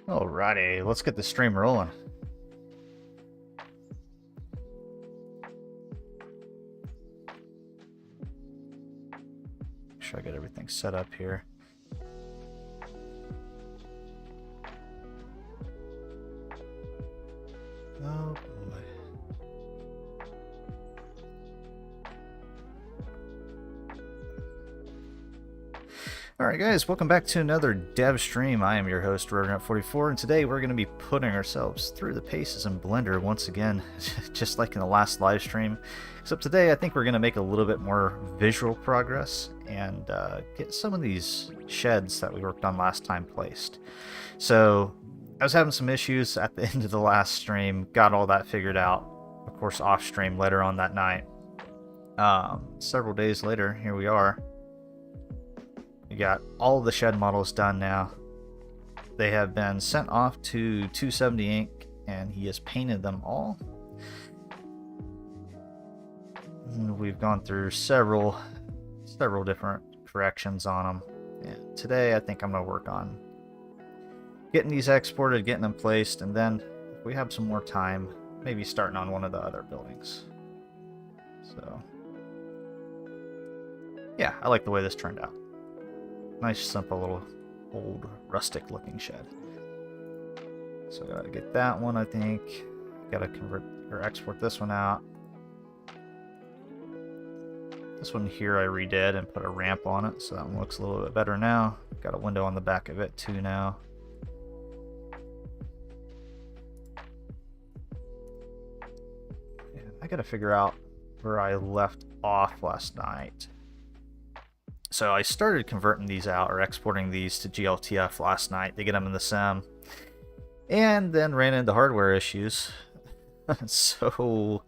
Alrighty, let's get the stream rolling. Make sure I get everything set up here. Oh boy. Alright guys, welcome back to another DevStream. I am your host, Rodent44, and today we're going to be putting ourselves through the paces in Blender once again, just like in the last live stream. Except today I think we're going to make a little bit more visual progress and get some of these sheds that we worked on last time placed. So I was having some issues at the end of the last stream, got all that figured out, of course off stream later on that night. Several days later, here we are. We got all of the shed models done now. They have been sent off to 270 Ink, and he has painted them all. And we've gone through several different corrections on them. And today, I think I'm going to work on getting these exported, getting them placed, and then if we have some more time, maybe starting on one of the other buildings. So, yeah, I like the way this turned out. Nice, simple little old rustic looking shed. So I gotta get that one, I think. Gotta convert or export this one out. This one here I redid and put a ramp on it, so that one looks a little bit better now. Got a window on the back of it too now. And I gotta figure out where I left off last night. So I started converting these out or exporting these to GLTF last night to get them in the sim, and then ran into hardware issues. So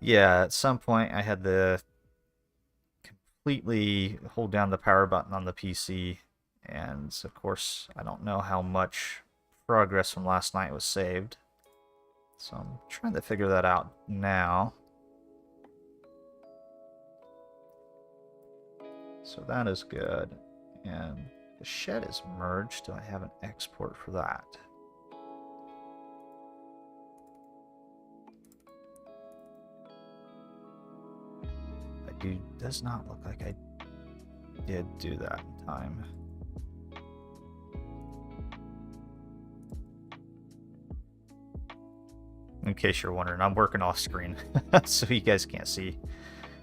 yeah, at some point I had to completely hold down the power button on the PC, and of course I don't know how much progress from last night was saved. So I'm trying to figure that out now. So that is good, and the shed is merged. Do I have an export for that? Does not look like I did do that in time. In case you're wondering, I'm working off screen, so you guys can't see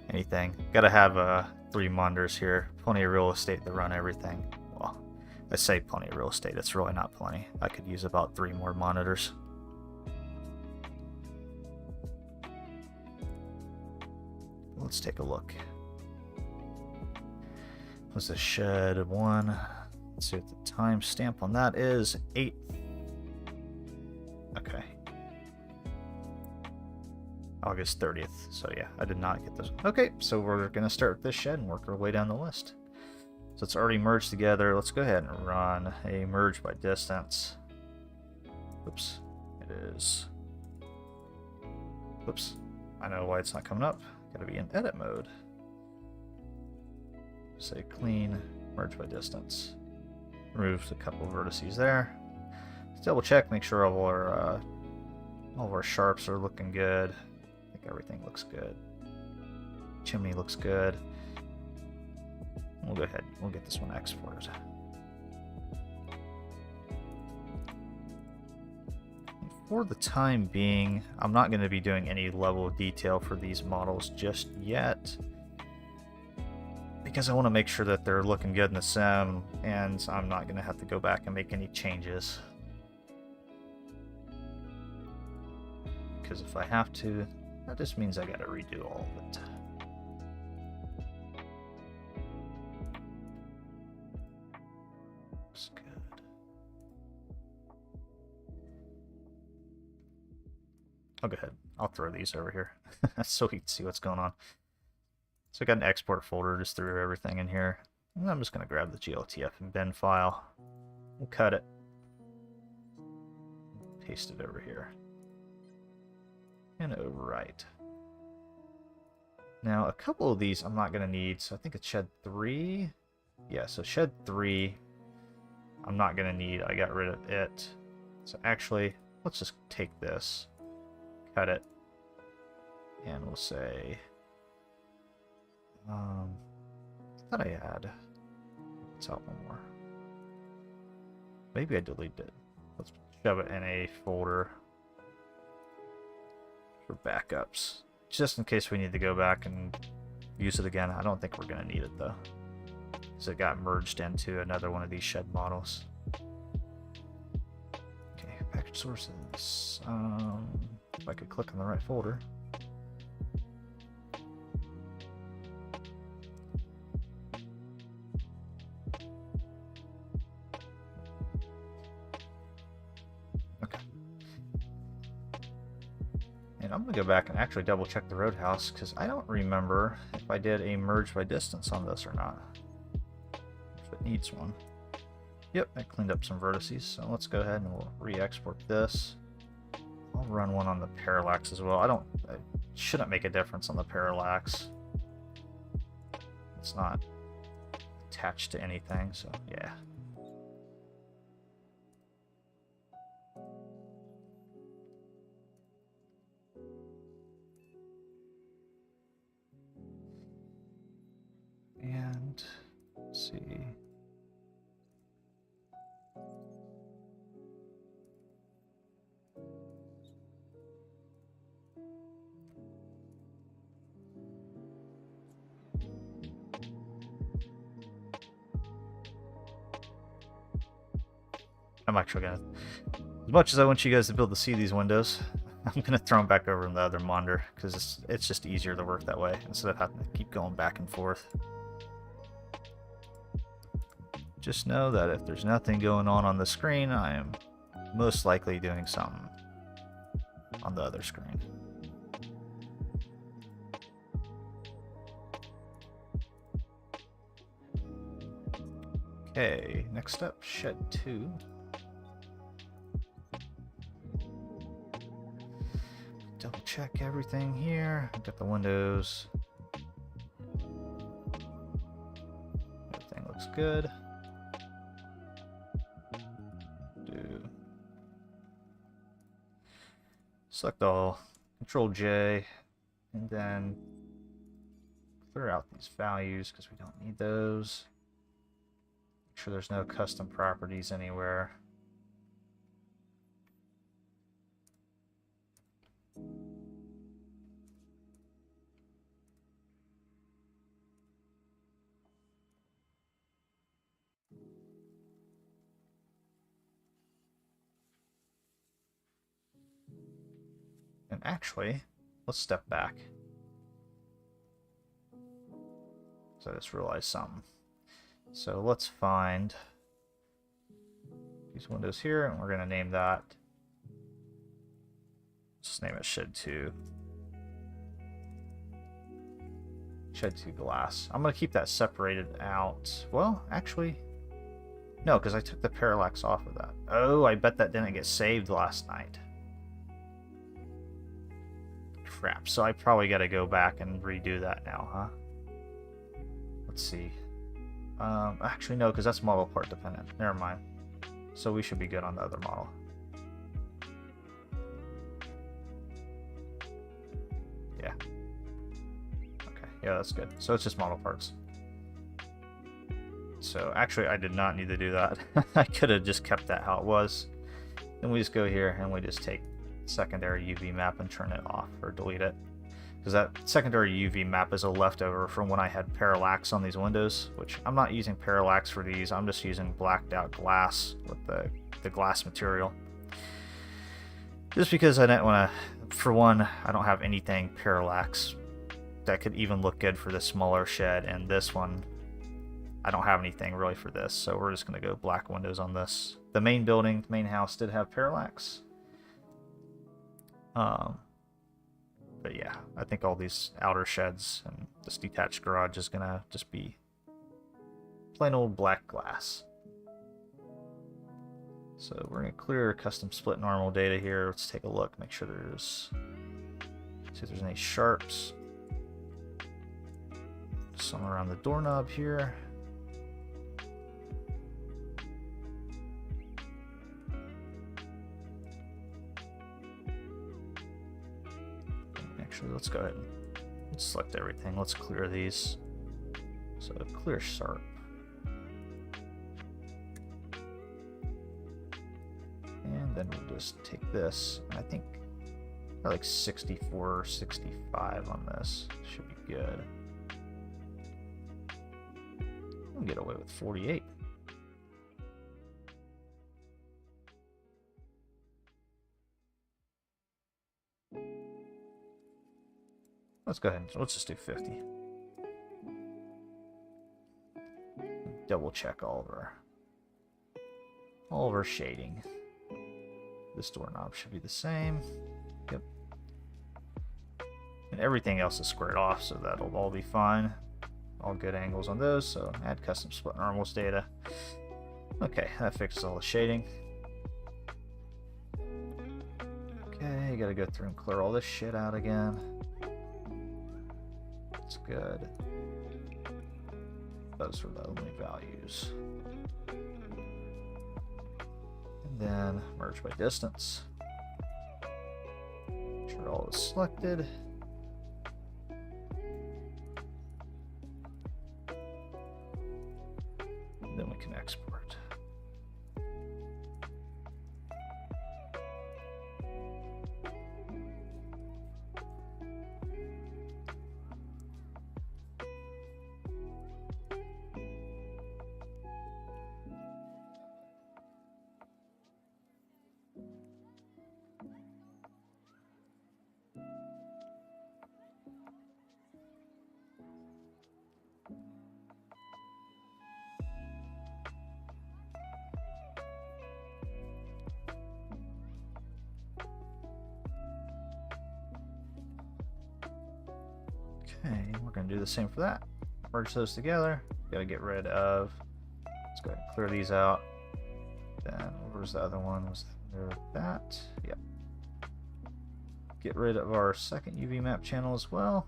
anything. Gotta have 3 monitors here, plenty of real estate to run everything. Well, I say plenty of real estate, it's really not plenty. I could use about 3 more monitors. Let's take a look. Was the shed 1? Let's see what the timestamp on that is. 8. Okay. August 30th. So yeah, I did not get this one. Okay, so we're going to start with this shed and work our way down the list. So it's already merged together. Let's go ahead and run a merge by distance. Oops. It is. Oops. I know why it's not coming up. Got to be in edit mode. Say clean, merge by distance. Remove a couple of vertices there. Let's double check, make sure all of our sharps are looking good. I think everything looks good. Chimney looks good. We'll go ahead. We'll get this one exported. For the time being, I'm not going to be doing any level of detail for these models just yet, because I want to make sure that they're looking good in the sim, and I'm not going to have to go back and make any changes. Because if I have to, that just means I got to redo all of it. Looks good. I'll go ahead. I'll throw these over here so we can see what's going on. So I got an export folder, just threw everything in here. And I'm just going to grab the GLTF and bin file. We'll cut it. Paste it over here. And overwrite. Now, a couple of these I'm not going to need, so I think it's shed 3. Yeah, so shed 3. I'm not going to need. I got rid of it. So actually, let's just take this, cut it, and we'll say, I thought I had, let's out one more. Maybe I deleted it. Let's shove it in a folder for backups, just in case we need to go back and use it again. I don't think we're going to need it though, because it got merged into another one of these shed models. Okay, package sources. If I could click on the right folder. I'm going to go back and actually double check the Roadhouse, because I don't remember if I did a merge by distance on this or not. If it needs one. Yep, I cleaned up some vertices, so let's go ahead and we'll re-export this. I'll run one on the parallax as well. I shouldn't make a difference on the parallax. It's not attached to anything, so yeah. And let's see. I'm actually gonna, as much as I want you guys to be able to see these windows, I'm gonna throw them back over in the other monitor, because it's just easier to work that way instead of having to keep going back and forth. Just know that if there's nothing going on the screen, I am most likely doing something on the other screen. Okay, next up, shed 2. Double check everything here. I've got the windows. Everything looks good. Select all, Control J, and then clear out these values because we don't need those. Make sure there's no custom properties anywhere. And actually, let's step back. So I just realized something. So let's find these windows here, and we're going to name that. Just name it Shed 2. Shed 2 glass. I'm going to keep that separated out. Well, actually, no, because I took the parallax off of that. Oh, I bet that didn't get saved last night. Crap, so I probably got to go back and redo that now, huh? Let's see. Actually, no, because that's model part dependent. Never mind. So we should be good on the other model. Yeah. Okay, yeah, that's good. So it's just model parts. So actually, I did not need to do that. I could have just kept that how it was. Then we just go here and we just take secondary UV map and turn it off or delete it, because that secondary UV map is a leftover from when I had parallax on these windows, which I'm not using parallax for these. I'm just using blacked out glass with the glass material, just because I didn't want to, for one, I don't have anything parallax that could even look good for this smaller shed, and this one I don't have anything really for this, so we're just going to go black windows on this. The main building, the main house did have parallax. But yeah, I think all these outer sheds and this detached garage is gonna just be plain old black glass. So we're gonna clear custom split normal data here. Let's take a look, make sure there's, see if there's any sharps. Some around the doorknob here. let's go ahead and select everything. Let's clear these. So clear sharp. And then we'll just take this. I think I like 64 or 65 on this. Should be good. We'll get away with 48. Let's go ahead and let's just do 50. Double check all of our shading. This doorknob should be the same. Yep. And everything else is squared off, so that'll all be fine. All good angles on those, so add custom split normals data. Okay, that fixes all the shading. Okay, you gotta go through and clear all this shit out again. That's good. Those are the only values. And then merge by distance. Make sure all is selected. And then we can export. Okay, we're going to do the same for that. Merge those together. Gotta get rid of. Let's go ahead and clear these out. Then where's the other one? Was there that? Yep. Get rid of our second UV map channel as well.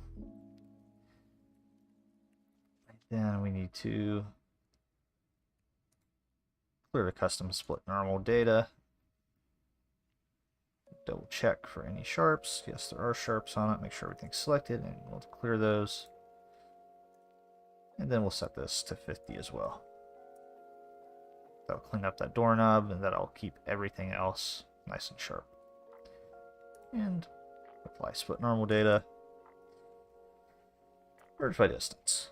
And then we need to clear the custom split normal data. Double check for any sharps. Yes, there are sharps on it. Make sure everything's selected, and we'll clear those. And then we'll set this to 50 as well. That'll clean up that doorknob, and that'll keep everything else nice and sharp. And apply split normal data. Merge by distance.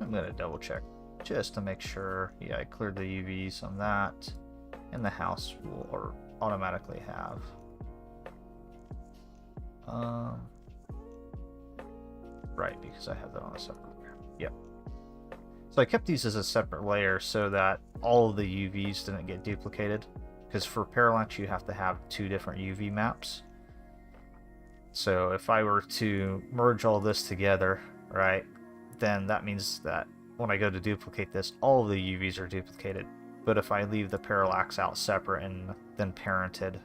I'm going to double check just to make sure. Yeah, I cleared the UVs on that, and the house will automatically have. Right, because I have that on a separate layer. Yep. So I kept these as a separate layer so that all of the UVs didn't get duplicated. Because for parallax, you have to have 2 different UV maps. So if I were to merge all this together, right, then that means that when I go to duplicate this, all of the UVs are duplicated. But if I leave the parallax out separate and then parented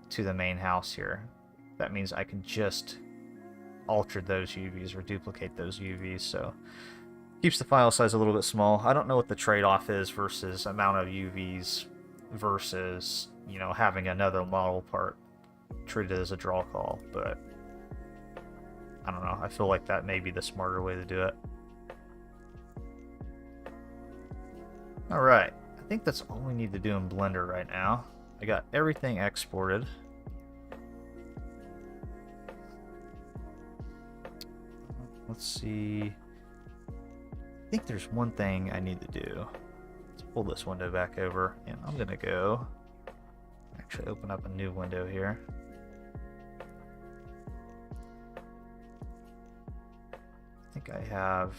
to the main house here, that means I can just alter those UVs or duplicate those UVs. So keeps the file size a little bit small. I don't know what the trade-off is versus amount of UVs versus, you know, having another model part treated as a draw call, but I don't know. I feel like that may be the smarter way to do it. Alright, I think that's all we need to do in Blender right now. I got everything exported. Let's see. I think there's one thing I need to do. Let's pull this window back over, and I'm going to go actually open up a new window here. I think I have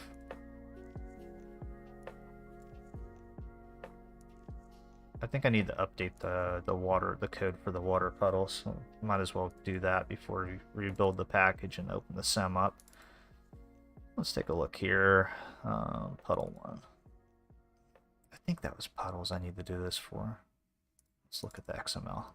I think I need to update the code for the water puddles. So might as well do that before we rebuild the package and open the sem up. Let's take a look here. Puddle 1. I think that was puddles I need to do this for. Let's look at the XML.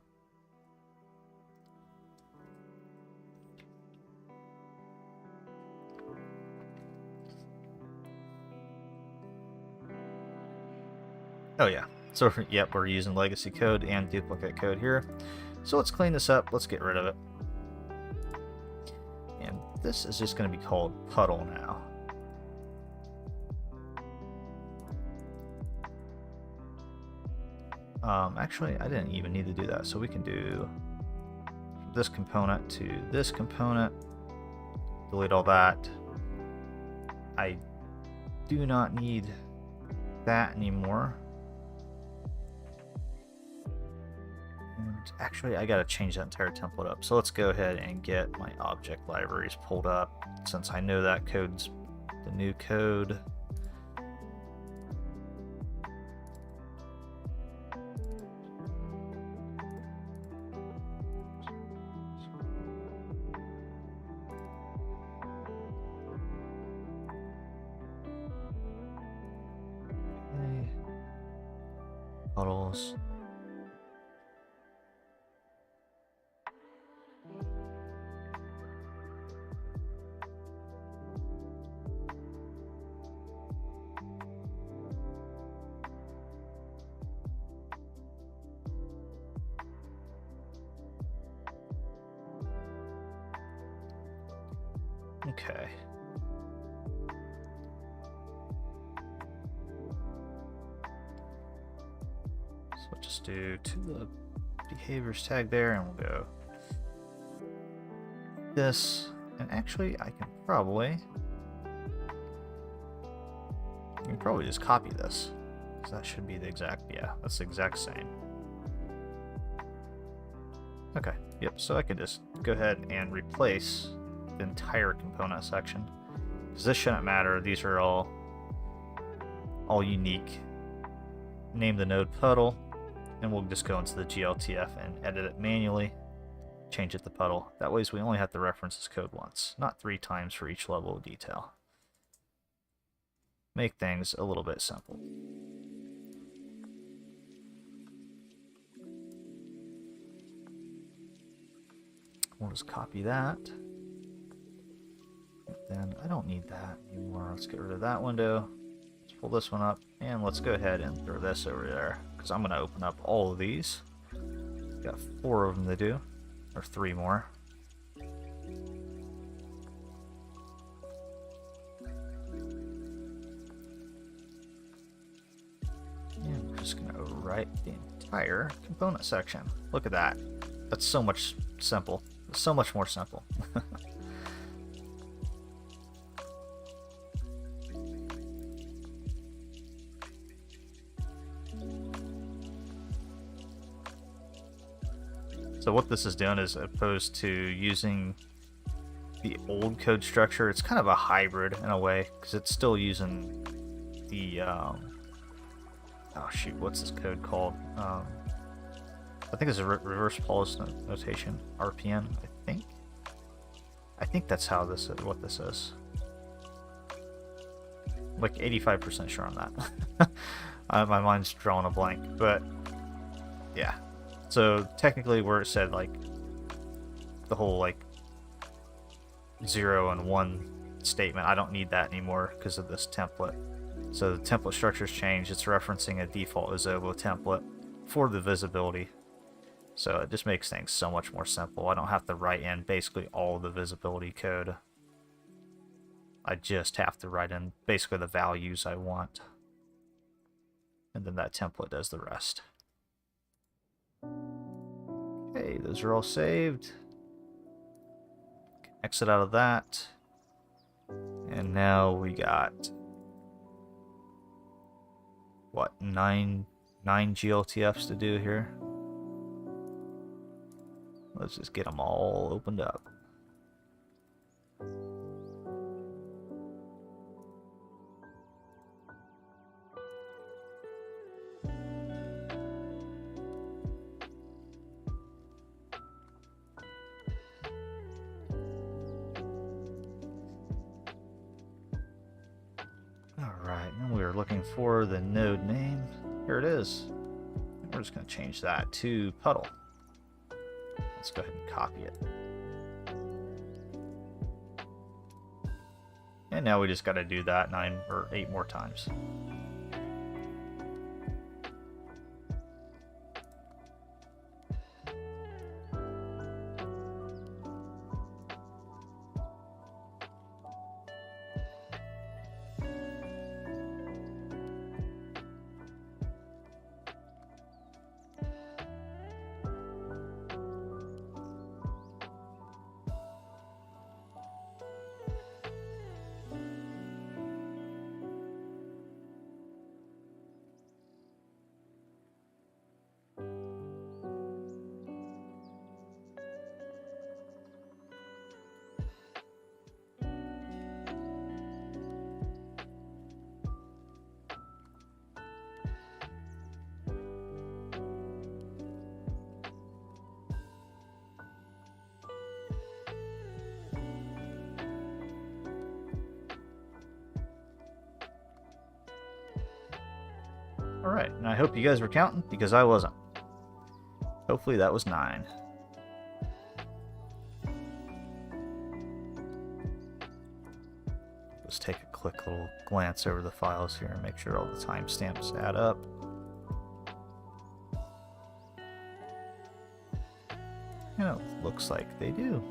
Oh yeah. So yep, we're using legacy code and duplicate code here. So let's clean this up. Let's get rid of it. And this is just going to be called puddle now. Actually, I didn't even need to do that. So we can do this component to this component. Delete all that. I do not need that anymore. And actually, I gotta change that entire template up. So let's go ahead and get my object libraries pulled up, since I know that code's the new code. Okay. Puddles. Okay. So we'll just do to the behaviors tag there, and we'll go this. And actually, I can probably just copy this, because that should be the exact, yeah, that's the exact same. Okay, yep, so I can just go ahead and replace the entire component section, because this shouldn't matter. These are all unique. Name the node puddle, and we'll just go into the GLTF and edit it manually, change it to puddle. That way we only have to reference this code once, not 3 times for each level of detail. Make things a little bit simple. We'll just copy that. Then I don't need that anymore. Let's get rid of that window. Let's pull this one up, and let's go ahead and throw this over there, because I'm going to open up all of these. Got 4 of them to do, or 3 more. And we're just going to write the entire component section. Look at that. That's so much simple. So much more simple. So what this is doing is, opposed to using the old code structure, it's kind of a hybrid in a way, because it's still using the oh shoot, what's this code called? I think it's a reverse polish notation, RPN. I think that's how this is, what this is. Like 85% sure on that. My mind's drawing a blank, but yeah. So technically, where it said like the whole like 0 and 1 statement, I don't need that anymore because of this template. So the template structure's changed. It's referencing a default Azovo template for the visibility. So it just makes things so much more simple. I don't have to write in basically all the visibility code. I just have to write in basically the values I want. And then that template does the rest. Okay, those are all saved. Exit out of that. And now we got, what, 9 GLTFs to do here. Let's just get them all opened up. looking for the node name. Here it is. We're just going to change that to puddle. Let's go ahead and copy it. And now we just got to do that 9 or 8 more times. Alright, and I hope you guys were counting, because I wasn't. Hopefully that was 9. Just take a quick little glance over the files here and make sure all the timestamps add up. Yeah, it looks like they do.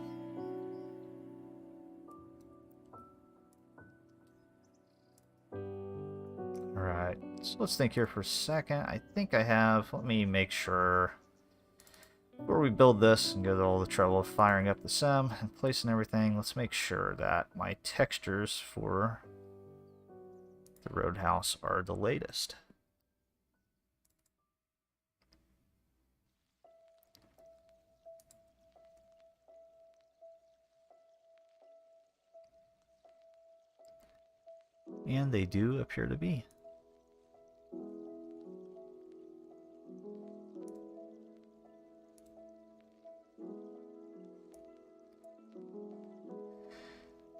Alright, so let's think here for a second. I think I have, let me make sure, before we build this and go to all the trouble of firing up the sim and placing everything, let's make sure that my textures for the roadhouse are the latest. And they do appear to be.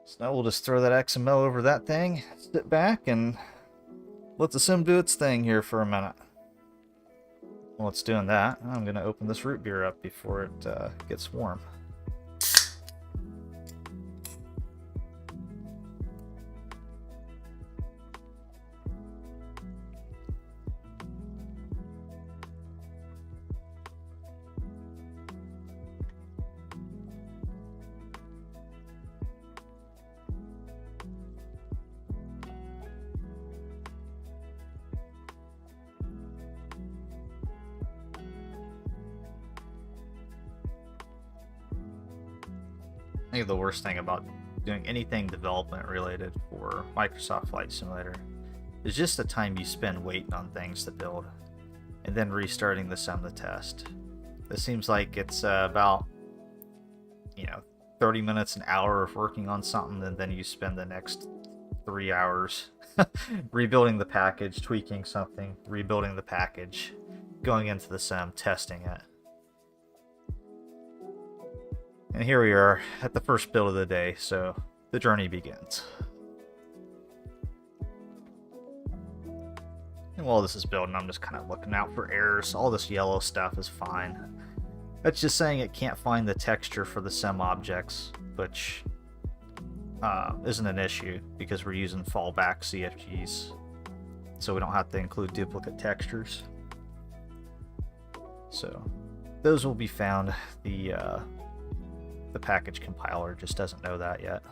So now we'll just throw that XML over that thing, sit back, and let the sim do its thing here for a minute. While it's doing that, I'm going to open this root beer up before it gets warm. I think the worst thing about doing anything development related for Microsoft Flight Simulator is just the time you spend waiting on things to build and then restarting the sim to test. It seems like it's about 30 minutes, an hour of working on something, and then you spend the next 3 hours rebuilding the package, tweaking something, rebuilding the package, going into the sim, testing it. And here we are at the first build of the day, so the journey begins. And while this is building, I'm just kind of looking out for errors. All this yellow stuff is fine. That's just saying it can't find the texture for the sim objects, which isn't an issue because we're using fallback CFGs, so we don't have to include duplicate textures. So those will be found. The package compiler just doesn't know that yet.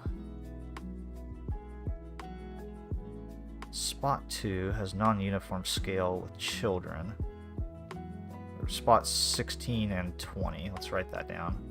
Spot 2 has non-uniform scale with children. There's spots 16 and 20. Let's write that down.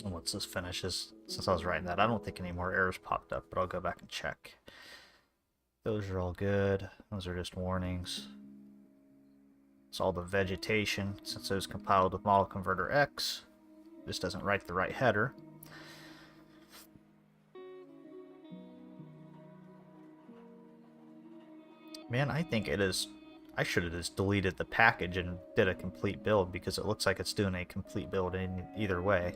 Once this finishes, since I was writing that, I don't think any more errors popped up, but I'll go back and check. Those are all good. Those are just warnings. It's all the vegetation, since it was compiled with Model Converter X. This doesn't write the right header. Man, I think it is... I should have just deleted the package and did a complete build, because it looks like it's doing a complete build in either way.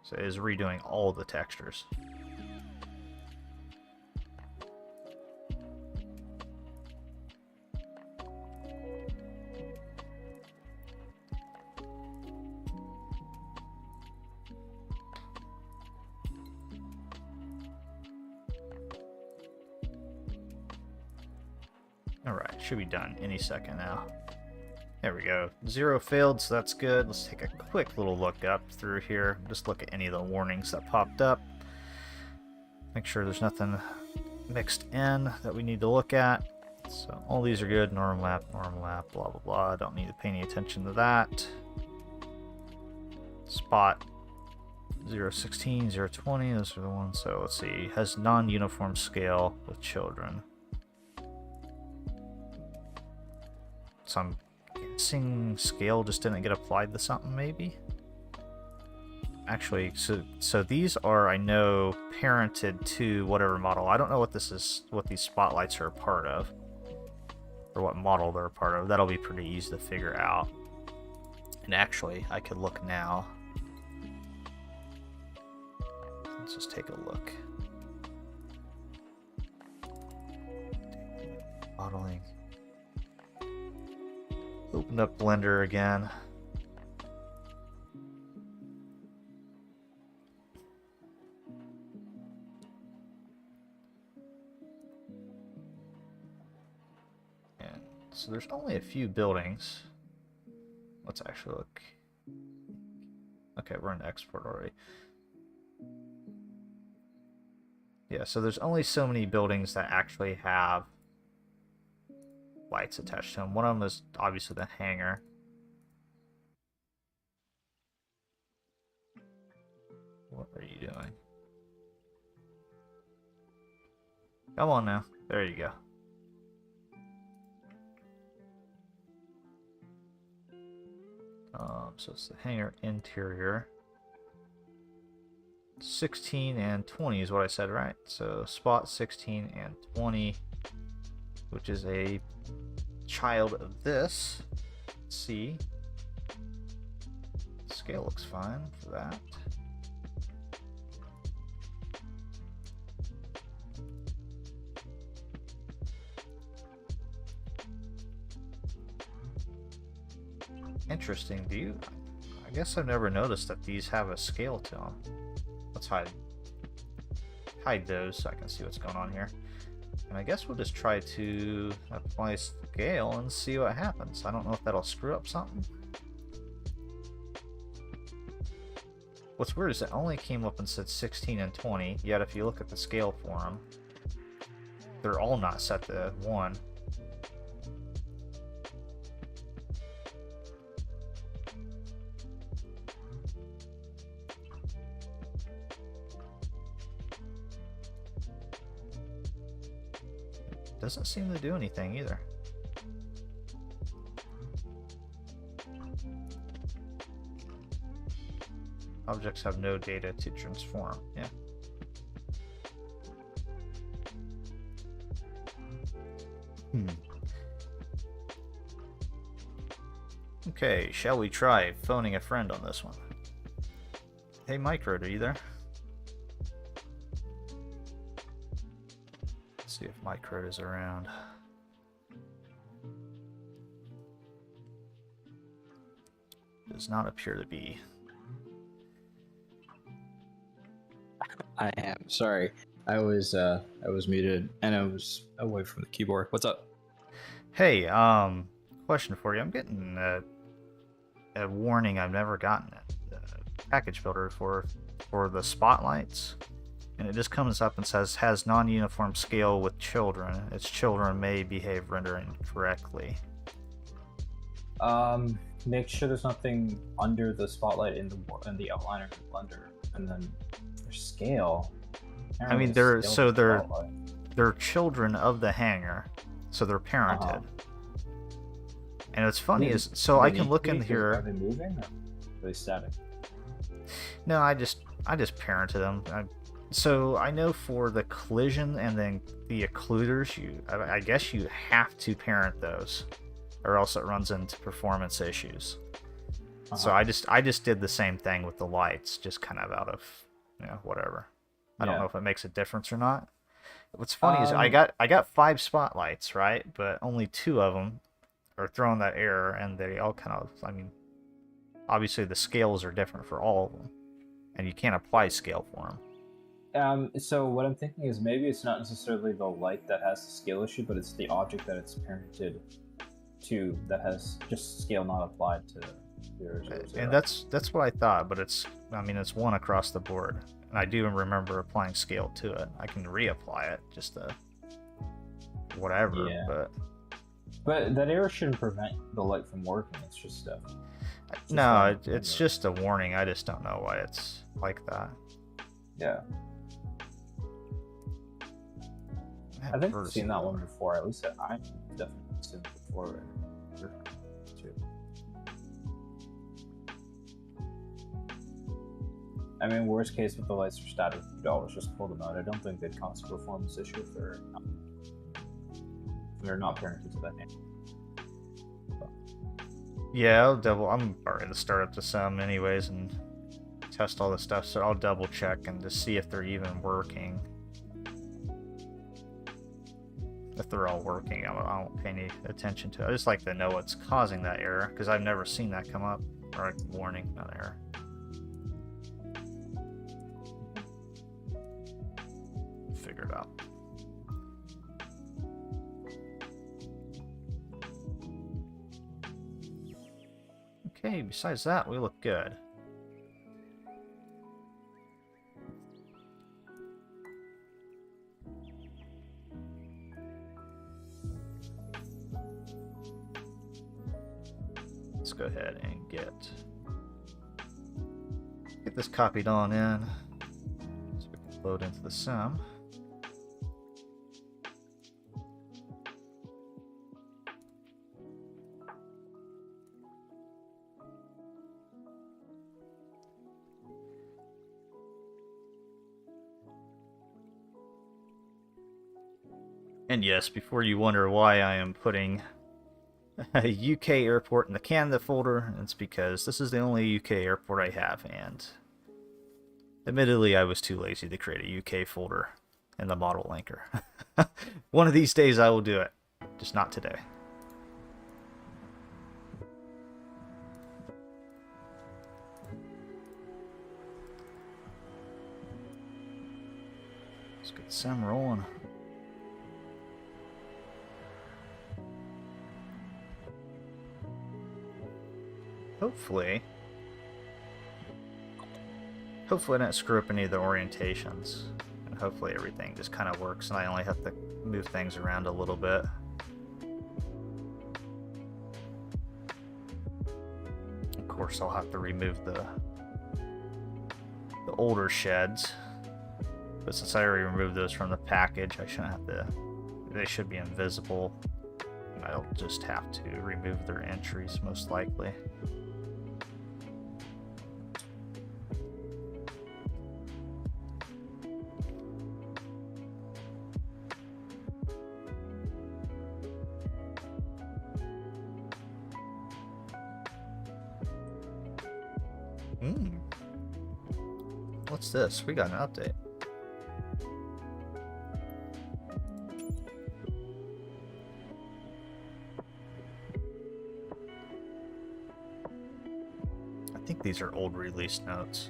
So it is redoing all the textures. Alright, should be done any second now. There we go. 0 failed, so that's good. Let's take a quick little look up through here. Just look at any of the warnings that popped up. Make sure there's nothing mixed in that we need to look at. So all these are good. Normal map, blah, blah, blah. Don't need to pay any attention to that. Spot 016, 020, those are the ones. So let's see. Has non-uniform scale with children. So I'm guessing scale just didn't get applied to something, maybe? Actually, so these are, I know, parented to whatever model. I don't know what this is, what these spotlights are a part of, or what model they're a part of. That'll be pretty easy to figure out. And actually, I could look now. Let's just take a look. Modeling. Open up Blender again. And so there's only a few buildings. Let's actually look. Okay, we're in export already. Yeah, so there's only so many buildings that actually have lights attached to them. One of them is obviously the hangar. What are you doing? Come on now. There you go. So it's the hangar interior. 16 and 20 is what I said, right? So spot 16 and 20, which is a child of this. Let's see. Scale looks fine for that. Interesting. I guess I've never noticed that these have a scale to them. Let's hide those so I can see what's going on here. And I guess we'll just try to apply scale and see what happens. I don't know if that'll screw up something. What's weird is it only came up and said 16 and 20, yet if you look at the scale for them, they're all not set to 1. Doesn't seem to do anything either. Objects have no data to transform. Yeah. Okay, shall we try phoning a friend on this one? Hey Micro, are you there? See if Micro is around. Does not appear to be. I am sorry. I was muted and I was away from the keyboard. What's up? Hey, question for you. I'm getting a warning I've never gotten a package builder for the spotlights. And it just comes up and says, has non-uniform scale with children. Its children may behave rendering correctly. Make sure there's nothing under the spotlight in the outliner of the Blender, and then their scale. I mean, they're they're children of the hangar, so they're parented. And what's funny is, so I can look in here. Are they moving or are they static? No, I just parented them. So I know for the collision and then the occluders, I guess you have to parent those, or else it runs into performance issues. So I just did the same thing with the lights, just kind of out of, whatever. I don't know if it makes a difference or not. What's funny is I got 5 spotlights, right? But only 2 of them are throwing that error, and they all kind of, obviously the scales are different for all of them, and you can't apply scale for them. So what I'm thinking is maybe it's not necessarily the light that has the scale issue, but it's the object that it's parented to that has just scale not applied to 0, 0, 0. And that's what I thought, but it's 1 across the board. And I do remember applying scale to it. I can reapply it, just whatever. Yeah. But that error shouldn't prevent the light from working. It's just no, it's just a warning. I just don't know why it's like that. Yeah. I think I've seen that one before. At least I definitely seen it before. Too. Worst case, if the lights are static, $2, just pull them out. I don't think they'd cause a performance issue if they're not parented to that name. Yeah, I'm already to start up to some anyways and test all this stuff, so I'll double check and just see if they're even working. If they're all working, I won't pay any attention to it. I just like to know what's causing that error, because I've never seen that come up, or a warning, not error. Figure it out. Okay, besides that, we look good. Let's go ahead and get this copied on in so we can load into the sim. And yes, before you wonder why I am putting a UK airport in the Canada folder, it's because this is the only UK airport I have, and admittedly I was too lazy to create a UK folder in the model linker. One of these days I will do it, just not today. Let's get some rolling. Hopefully I didn't screw up any of the orientations, and hopefully everything just kind of works and I only have to move things around a little bit. Of course I'll have to remove the older sheds, but since I already removed those from the package, I shouldn't have to, they should be invisible, and I'll just have to remove their entries most likely. What's this? We got an update. I think these are old release notes.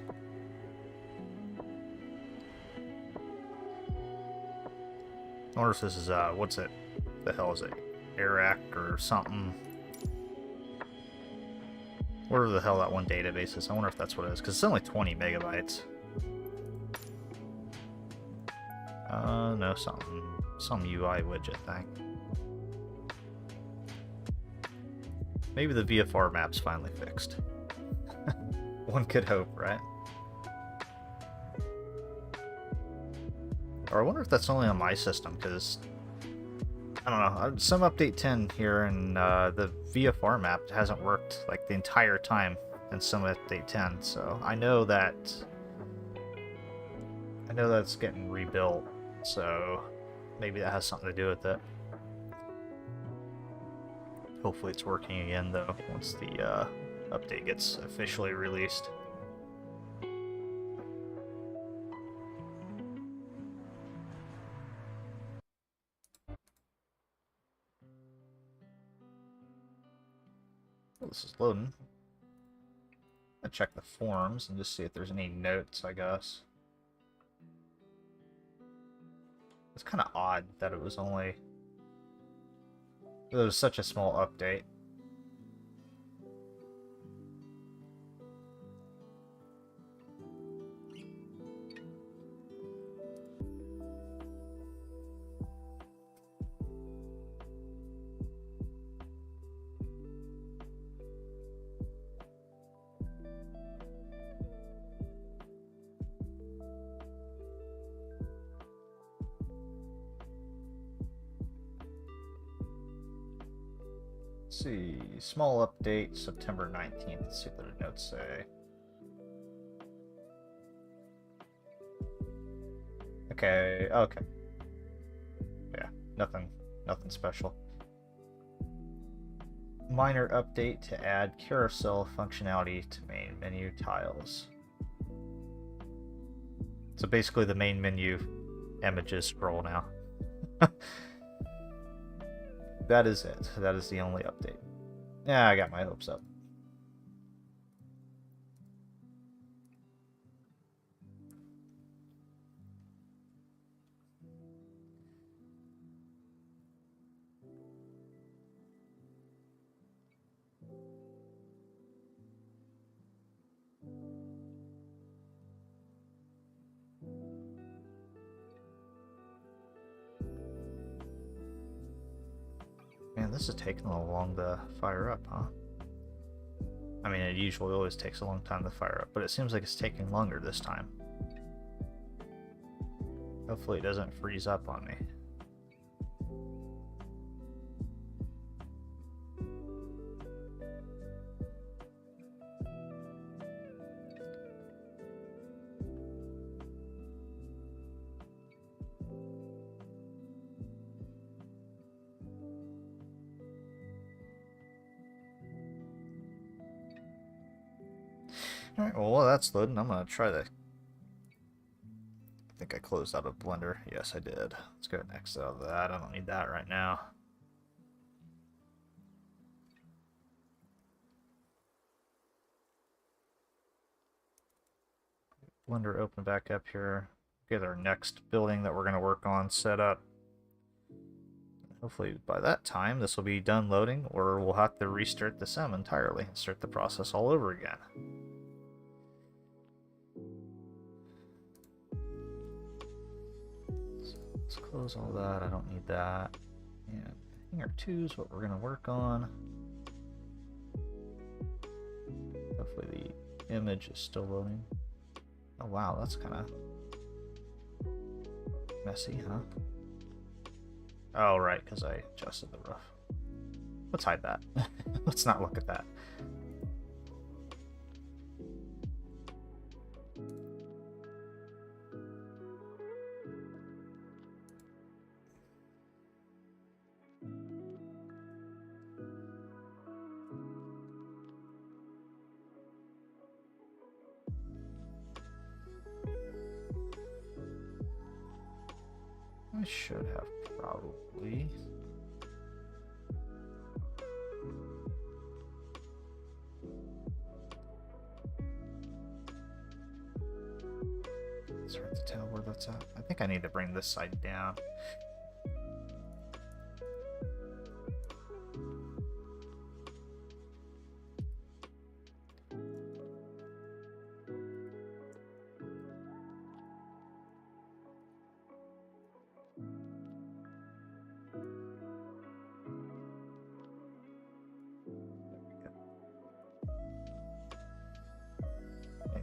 I wonder if this is, what's it? The hell is it? Iraq or something? Whatever the hell that one database is. I wonder if that's what it is, because it's only 20 megabytes. No, some UI widget thing. Maybe the VFR map's finally fixed. One could hope, right? Or I wonder if that's only on my system, because I don't know. Some update 10 here, and the VFR map hasn't worked like the entire time in some update 10. So I know that's getting rebuilt. So maybe that has something to do with it. Hopefully it's working again though once the update gets officially released. Oh, this is loading. I'll check the forums and just see if there's any notes, I guess. It's kind of odd that it was such a small update. Let's see, small update, September 19th. Let's see what the notes say. Okay, okay. Yeah, nothing special. Minor update to add carousel functionality to main menu tiles. So basically the main menu images scroll now. That is it. That is the only update. Yeah, I got my hopes up. Man, this is taking a long to fire up, huh? I mean, it usually always takes a long time to fire up, but it seems like it's taking longer this time. Hopefully it doesn't freeze up on me. Alright, well, while that's loading, I'm going to try the... I think I closed out of Blender. Yes, I did. Let's go next out of that. I don't need that right now. Blender open back up here. Get our next building that we're going to work on set up. Hopefully by that time this will be done loading, or we'll have to restart the sim entirely and start the process all over again. Let's close all that. I don't need that. And hangar 2 is what we're going to work on. Hopefully the image is still loading. Oh wow, that's kind of messy, huh? Oh right, because I adjusted the roof. Let's hide that. Let's not look at that. I should have probably. It's hard to tell where that's at. I think I need to bring this side down.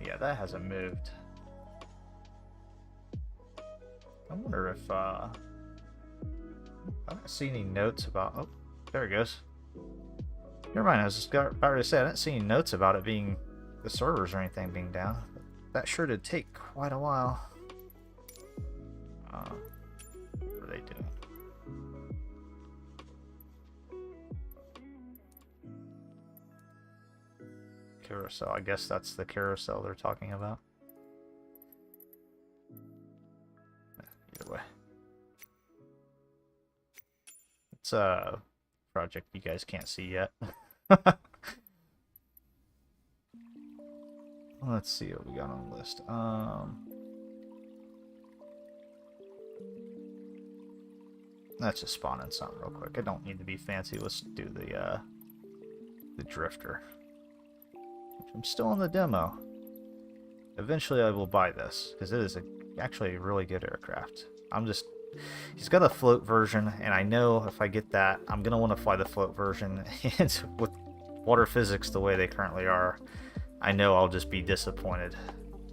Yeah, that hasn't moved. I'm wonder if I don't see any notes about. Oh, there it goes. Never mind. I was just about to say I didn't see any notes about it being the servers or anything being down. That sure did take quite a while. What are they doing? Carousel. I guess that's the carousel they're talking about. Either way. It's a project you guys can't see yet. Let's see what we got on the list. Let's just spawn in something real quick. I don't need to be fancy. Let's do the drifter. I'm still in the demo. Eventually I will buy this, because it is actually a really good aircraft. He's got a float version, and I know if I get that, I'm going to want to fly the float version, and with water physics the way they currently are, I know I'll just be disappointed.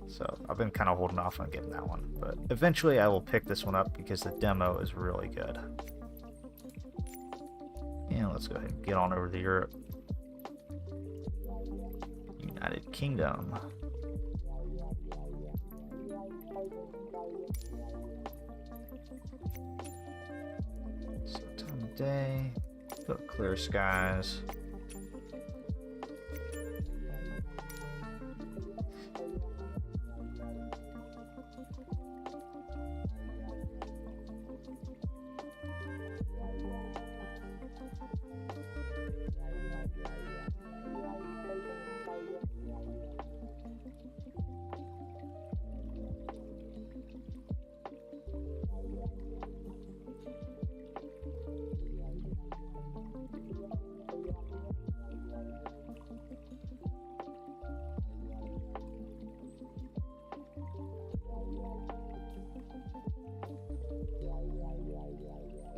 So I've been kind of holding off on getting that one, but eventually I will pick this one up because the demo is really good. And let's go ahead and get on over to Europe. United Kingdom. So time of day, go clear skies.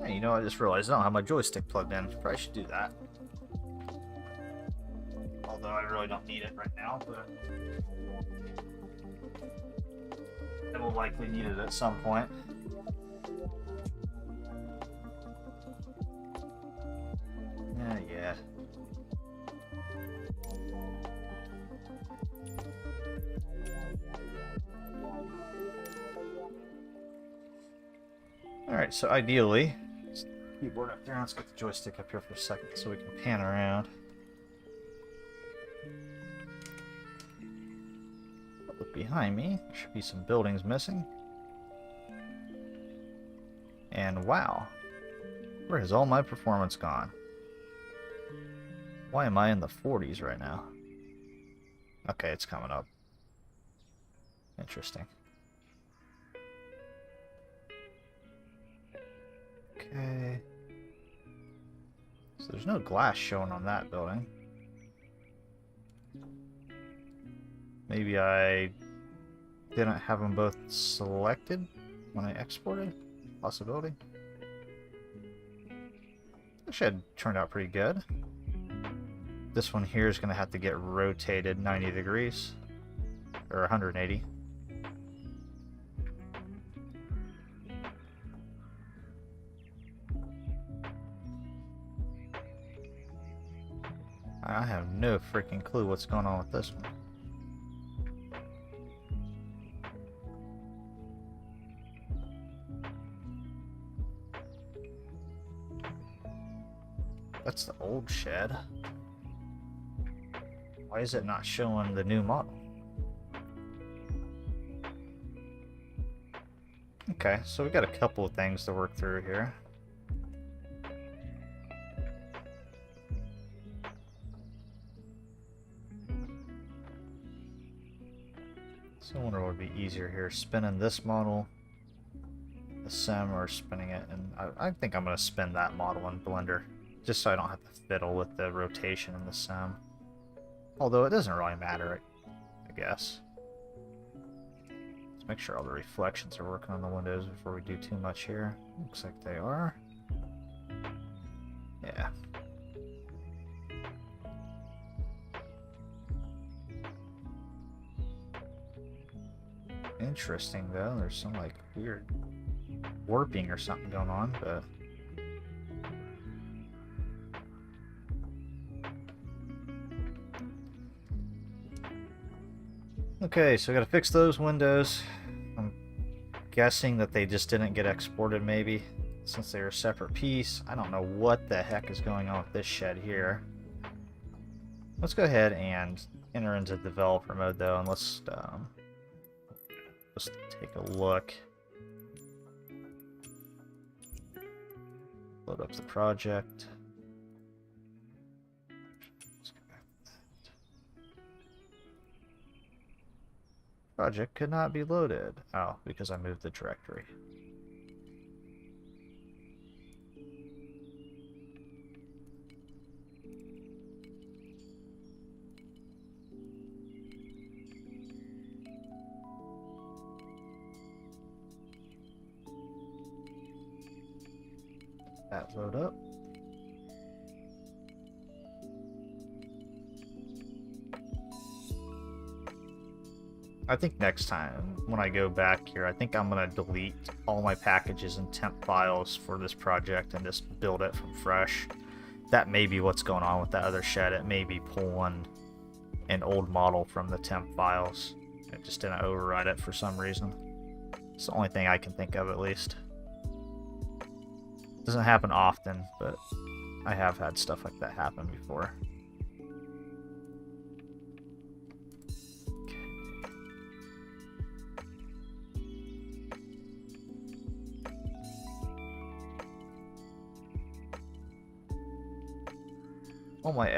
Hey, you know, I just realized I don't have my joystick plugged in. Probably should do that. Although I really don't need it right now, but I will likely need it at some point. Yeah. Alright, so ideally, keyboard up there. Let's get the joystick up here for a second so we can pan around. Look behind me. There should be some buildings missing. And wow, where has all my performance gone? Why am I in the 40s right now? Okay, it's coming up. Interesting. Okay. So there's no glass showing on that building. Maybe I didn't have them both selected when I exported? Possibility. Actually, it turned out pretty good. This one here is going to have to get rotated 90 degrees. Or 180. I have no freaking clue what's going on with this one. That's the old shed. Why is it not showing the new model? Okay, so we got a couple of things to work through here. So I wonder what would be easier here, spinning this model, the sim, or spinning it, and I think I'm going to spin that model in Blender, just so I don't have to fiddle with the rotation in the sim. Although it doesn't really matter, I guess. Let's make sure all the reflections are working on the windows before we do too much here. Looks like they are. Yeah. Interesting though, there's some like weird warping or something going on, but... Okay, so I gotta fix those windows. I'm guessing that they just didn't get exported, maybe, since they're a separate piece. I don't know what the heck is going on with this shed here. Let's go ahead and enter into developer mode, though, and let's take a look. Load up the project. Project could not be loaded. Oh, because I moved the directory. That load up. I think next time when I go back here, I think I'm going to delete all my packages and temp files for this project and just build it from fresh. That may be what's going on with that other shed. It may be pulling an old model from the temp files. It just didn't override it for some reason. It's the only thing I can think of, at least. Doesn't happen often, but I have had stuff like that happen before. All my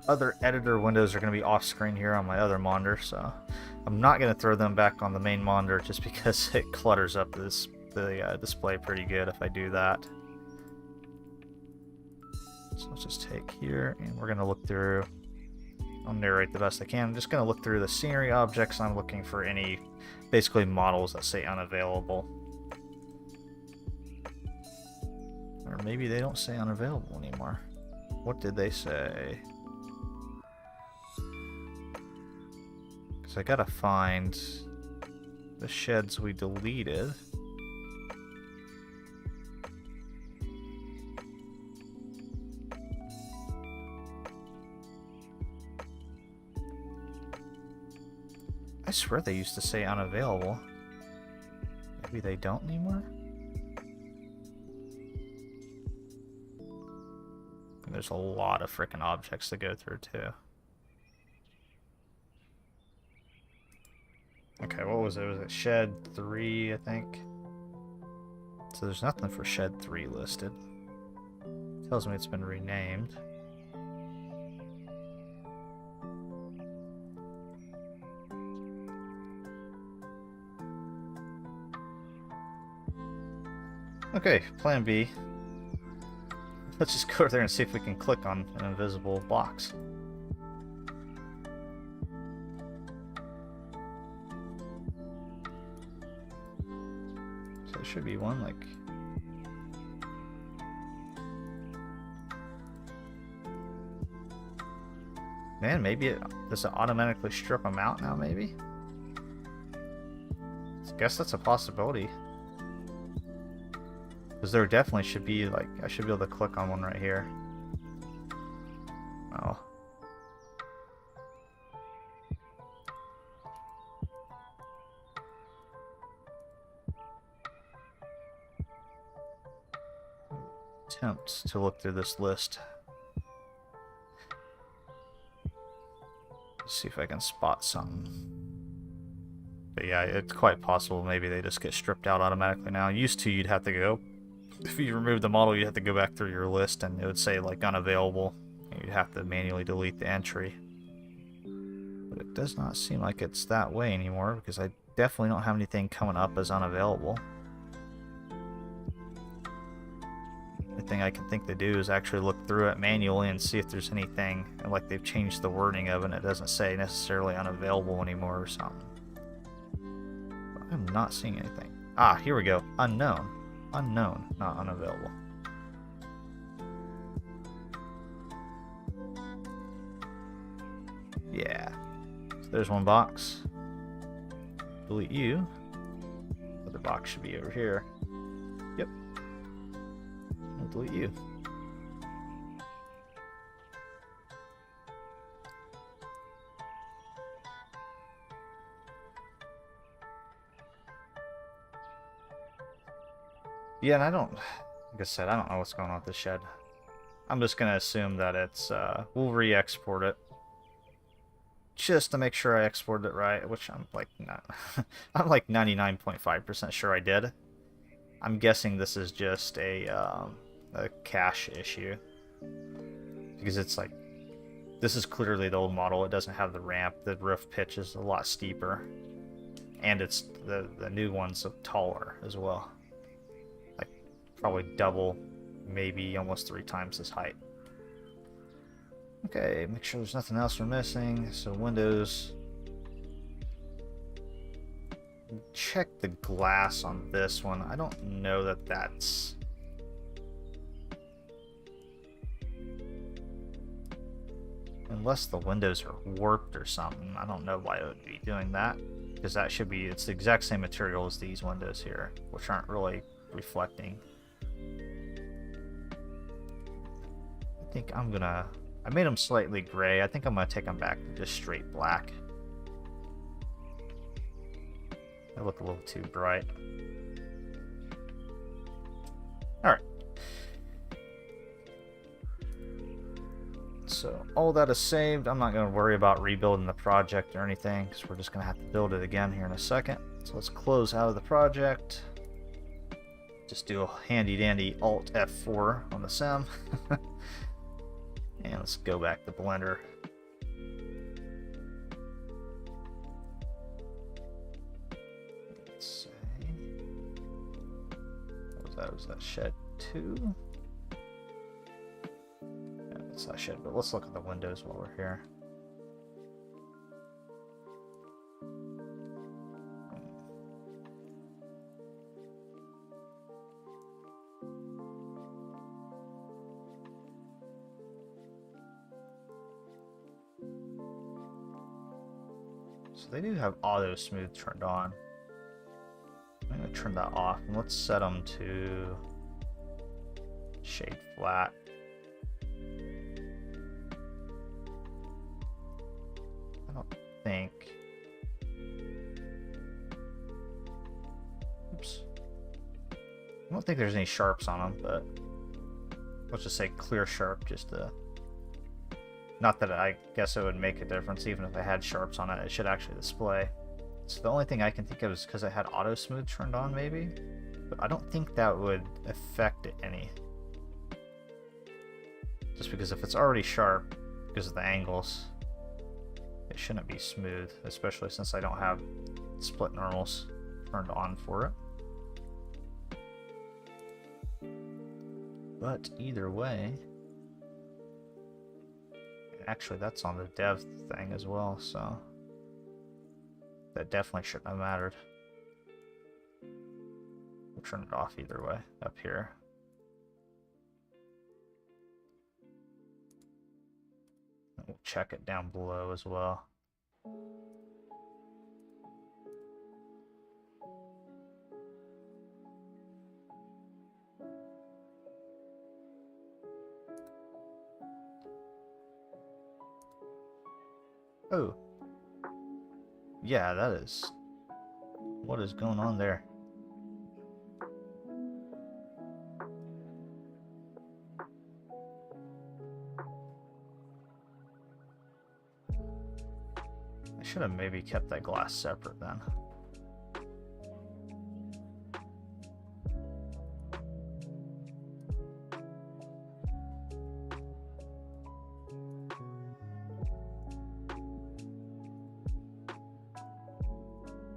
other editor windows are going to be off screen here on my other monitor, so I'm not going to throw them back on the main monitor just because it clutters up the display pretty good if I do that. So let's just take here and we're going to look through. I'll narrate the best I can. I'm just going to look through the scenery objects. I'm looking for any basically models that say unavailable. Or maybe they don't say unavailable anymore. What did they say? Because I gotta find the sheds we deleted. I swear they used to say unavailable. Maybe they don't anymore? There's a lot of freaking objects to go through, too. Okay, what was it? Was it Shed 3, I think? So there's nothing for Shed 3 listed. Tells me it's been renamed. Okay, plan B. Let's just go over there and see if we can click on an invisible box. So there should be one, like... Man, maybe does it automatically strip them out now, maybe? I guess that's a possibility. Because there definitely should be, like, I should be able to click on one right here. Oh. Attempt to look through this list. See if I can spot something. But yeah, it's quite possible maybe they just get stripped out automatically now. Used to, you'd have to go... If you remove the model, you have to go back through your list and it would say like unavailable. You'd have to manually delete the entry. But it does not seem like it's that way anymore because I definitely don't have anything coming up as unavailable. The thing I can think they do is actually look through it manually and see if there's anything, and like they've changed the wording of it and it doesn't say necessarily unavailable anymore or something. But I'm not seeing anything. Ah, here we go. Unknown. Unknown, not unavailable. Yeah. So there's one box. Delete you. The other box should be over here. delete you. Yeah, and I don't, like I said, I don't know what's going on with the shed. I'm just going to assume that it's, we'll re-export it. Just to make sure I exported it right, which I'm like not, I'm like 99.5% sure I did. I'm guessing this is just a cache issue. Because it's like, this is clearly the old model. It doesn't have the ramp. The roof pitch is a lot steeper. And it's, the new one's taller as well. Probably double, maybe almost 3 times this height. Okay, make sure there's nothing else we're missing. So windows. Check the glass on this one. I don't know that that's... Unless the windows are warped or something. I don't know why it would be doing that. Because that should be, it's the exact same material as these windows here, which aren't really reflecting. I think I'm gonna... I made them slightly gray. I think I'm gonna take them back to just straight black. They look a little too bright. Alright. So all that is saved. I'm not gonna worry about rebuilding the project or anything, because we're just gonna have to build it again here in a second. So let's close out of the project. Just do a handy dandy Alt F4 on the sim. And let's go back to Blender. Let's say, what was that? Was that shed 2? Yeah, that's that shed, but let's look at the windows while we're here. So they do have auto smooth turned on. I'm going to turn that off, and let's set them to shade flat. I don't think... Oops. I don't think there's any sharps on them, but let's just say clear sharp just to... Not that I guess it would make a difference. Even if I had sharps on it, it should actually display. So the only thing I can think of is because I had auto smooth turned on, maybe. But I don't think that would affect it any. Just because if it's already sharp, because of the angles, it shouldn't be smooth. Especially since I don't have split normals turned on for it. But either way... Actually, that's on the dev thing as well, so that definitely shouldn't have mattered. We'll turn it off either way up here. We'll check it down below as well. Oh. Yeah, that is... What is going on there? I should have maybe kept that glass separate then.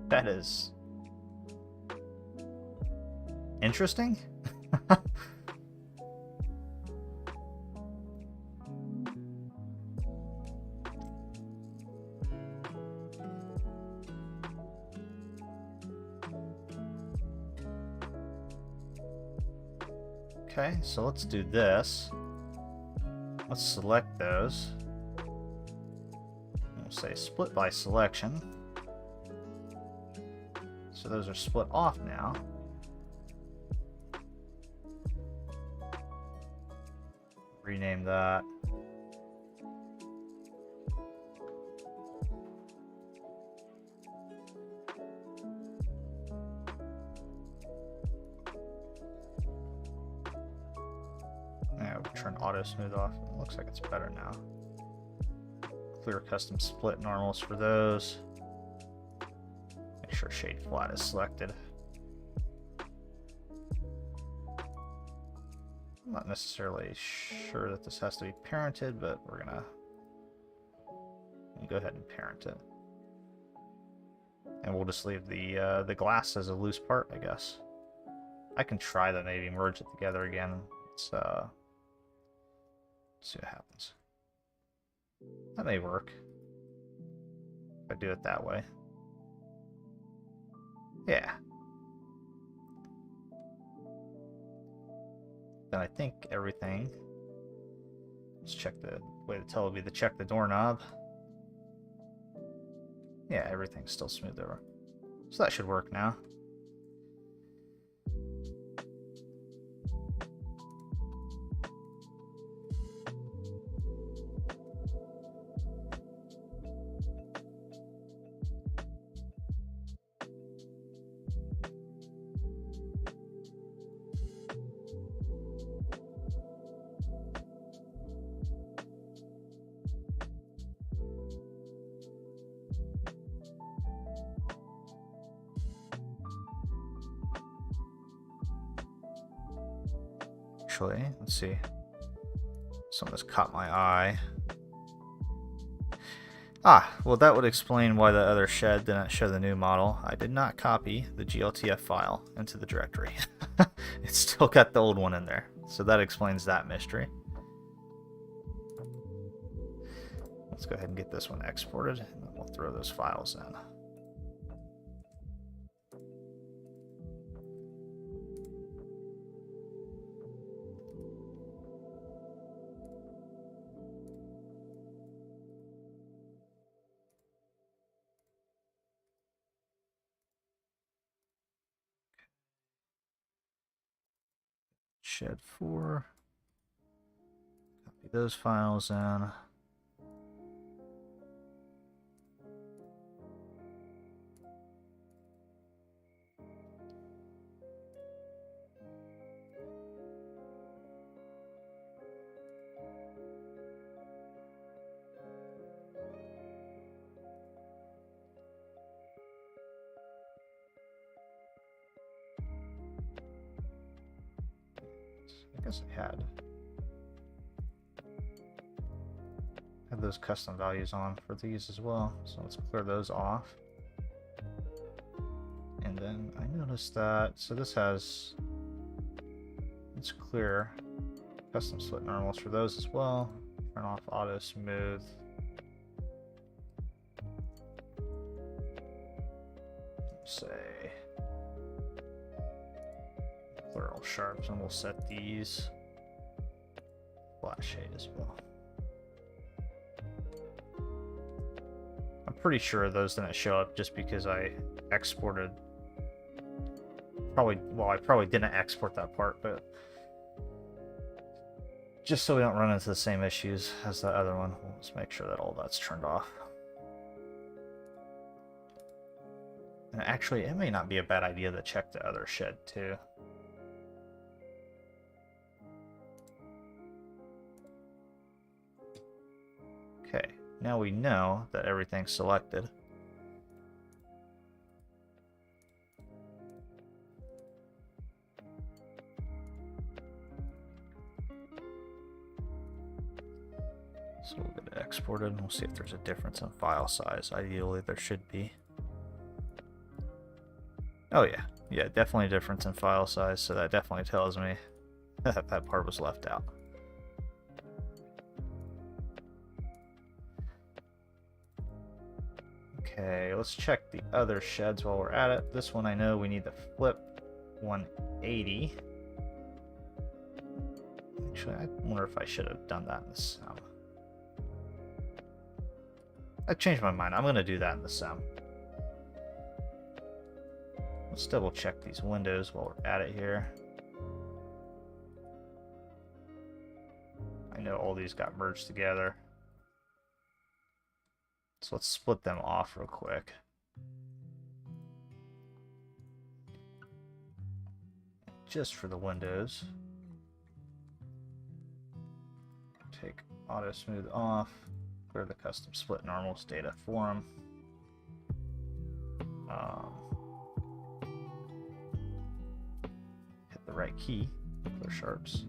That is interesting. Okay, so let's do this. Let's select those. We'll say split by selection. So those are split off now. rename that. Yeah, we'll turn auto smooth off. It looks like it's better now. Clear custom split normals for those. Make sure shade flat is selected. I'm not necessarily sure that this has to be parented, but we're gonna go ahead and parent it. And we'll just leave the glass as a loose part, I guess. I can try to maybe merge it together again. Let's see what happens. That may work if I do it that way. Yeah. Then I think everything. Let's check the way to tell would be to check the doorknob. Yeah, everything's still smooth over. So that should work now. Actually, let's see. Something that's caught my eye. Ah, well that would explain why the other shed didn't show the new model. I did not copy the GLTF file into the directory. It's still got the old one in there. So that explains that mystery. Let's go ahead and get this one exported, and then we'll throw those files in. Shed 4. Copy those files in. I guess I had those custom values on for these as well, so let's clear those off. And then I noticed that, so this has, let's clear custom split normals for those as well. Turn off auto smooth. Say clear all sharps, and we'll set these flat shade as well. I'm pretty sure those didn't show up just because I exported. I probably didn't export that part, but just so we don't run into the same issues as the other one, we'll just make sure that all that's turned off. And actually, it may not be a bad idea to check the other shed too. Okay, now we know that everything's selected. So we'll get it exported and we'll see if there's a difference in file size. Ideally, there should be. Oh yeah, yeah, definitely a difference in file size, so that definitely tells me that that part was left out. Okay, let's check the other sheds while we're at it. This one I know we need to flip 180. Actually, I wonder if I should have done that in the SEM. I changed my mind. I'm going to do that in the SEM. Let's double check these windows while we're at it here. I I know all these got merged together. So let's split them off real quick. Just for the windows. Take auto smooth off. Clear the custom split normals data for them. Hit the right key. Clear sharps.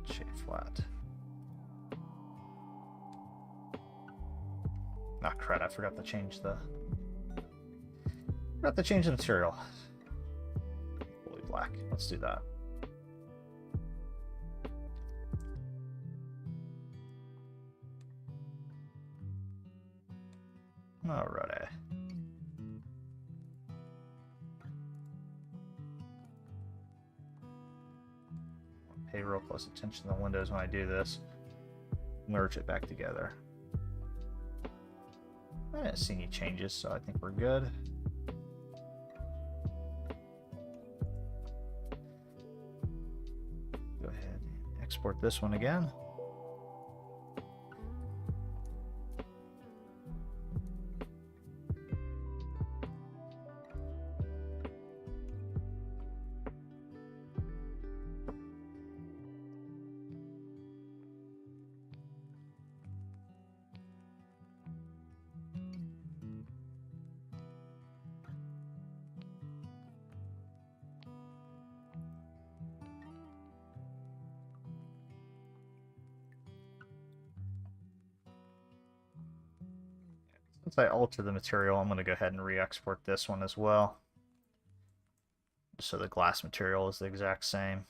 Shape flat. Ah, crud, I forgot to change the material. Fully black. Let's do that. Alrighty. Pay real close attention to the windows when I do this. Merge it back together. I didn't see any changes, so I think we're good. Go ahead and export this one again. Since I altered the material, I'm going to go ahead and re-export this one as well. So the glass material is the exact same.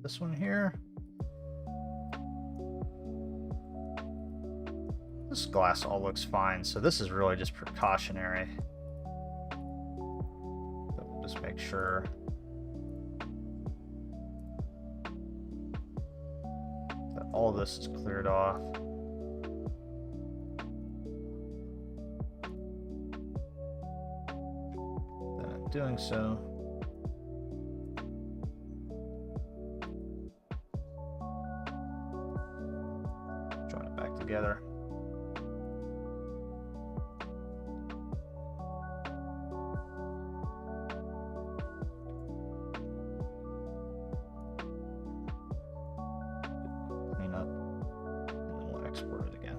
This one here. This glass all looks fine, so this is really just precautionary. But we'll just make sure. That all this is cleared off. Then in doing so, together. Clean up, and then we'll export it again.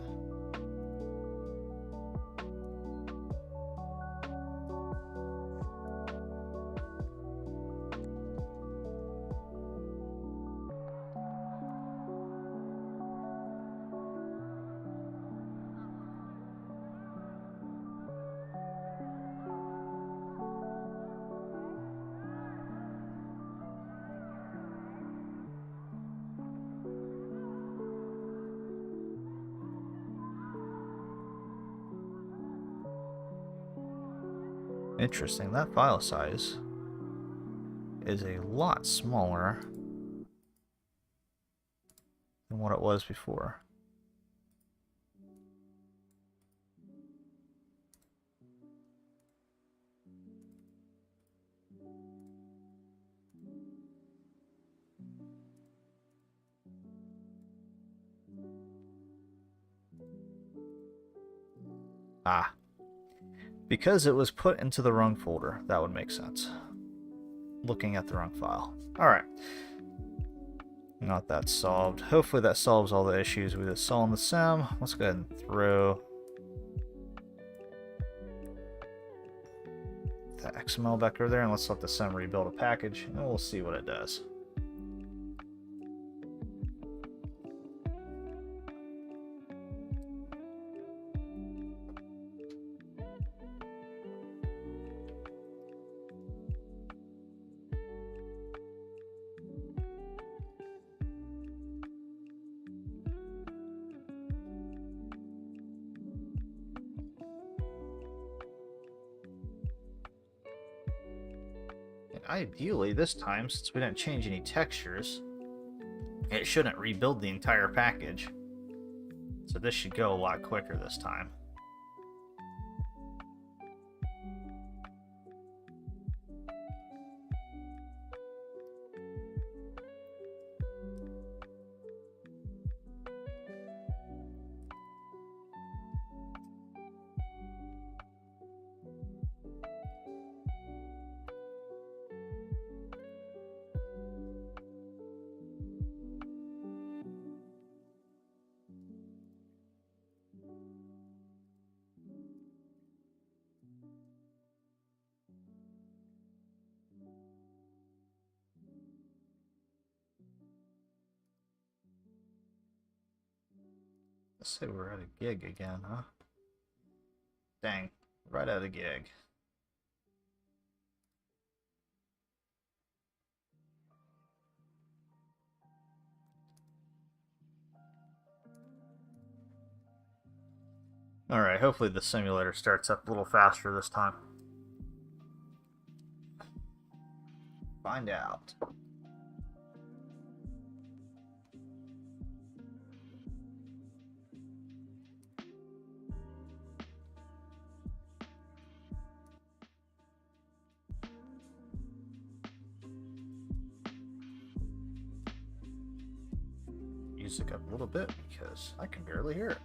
Interesting, that file size is a lot smaller than what it was before. Ah. Because it was put into the wrong folder. That would make sense. Looking at the wrong file. Alright. Not that solved. Hopefully that solves all the issues we just saw in the sim. Let's go ahead and throw the XML back over there, and let's let the sim rebuild a package, and we'll see what it does. ideally this time, since we didn't change any textures, it shouldn't rebuild the entire package. So this should go a lot quicker this time. Let's say we're at a gig again, huh? Dang, right at a gig. Alright, hopefully the simulator starts up a little faster this time. Find out. Music up a little bit because I can barely hear it.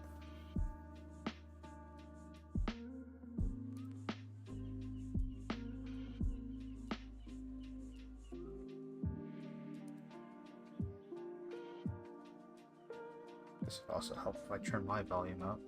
This would also help if I turn my volume up.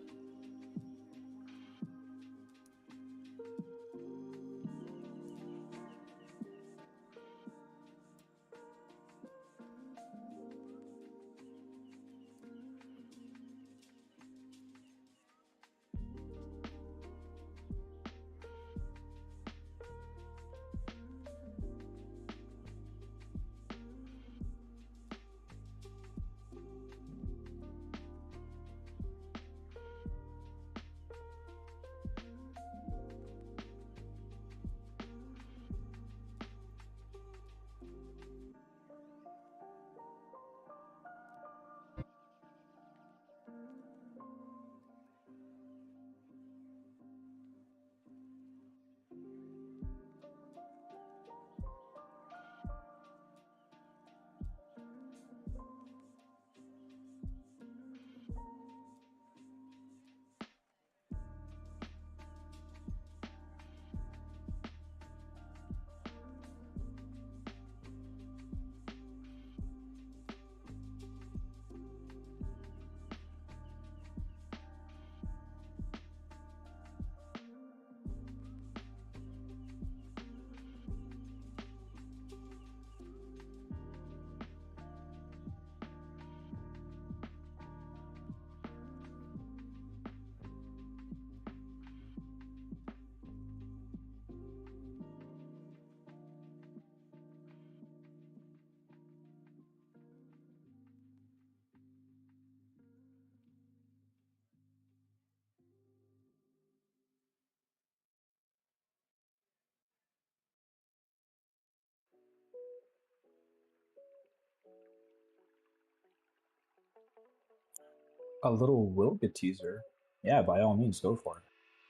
A little Wilga teaser. Yeah, by all means, go for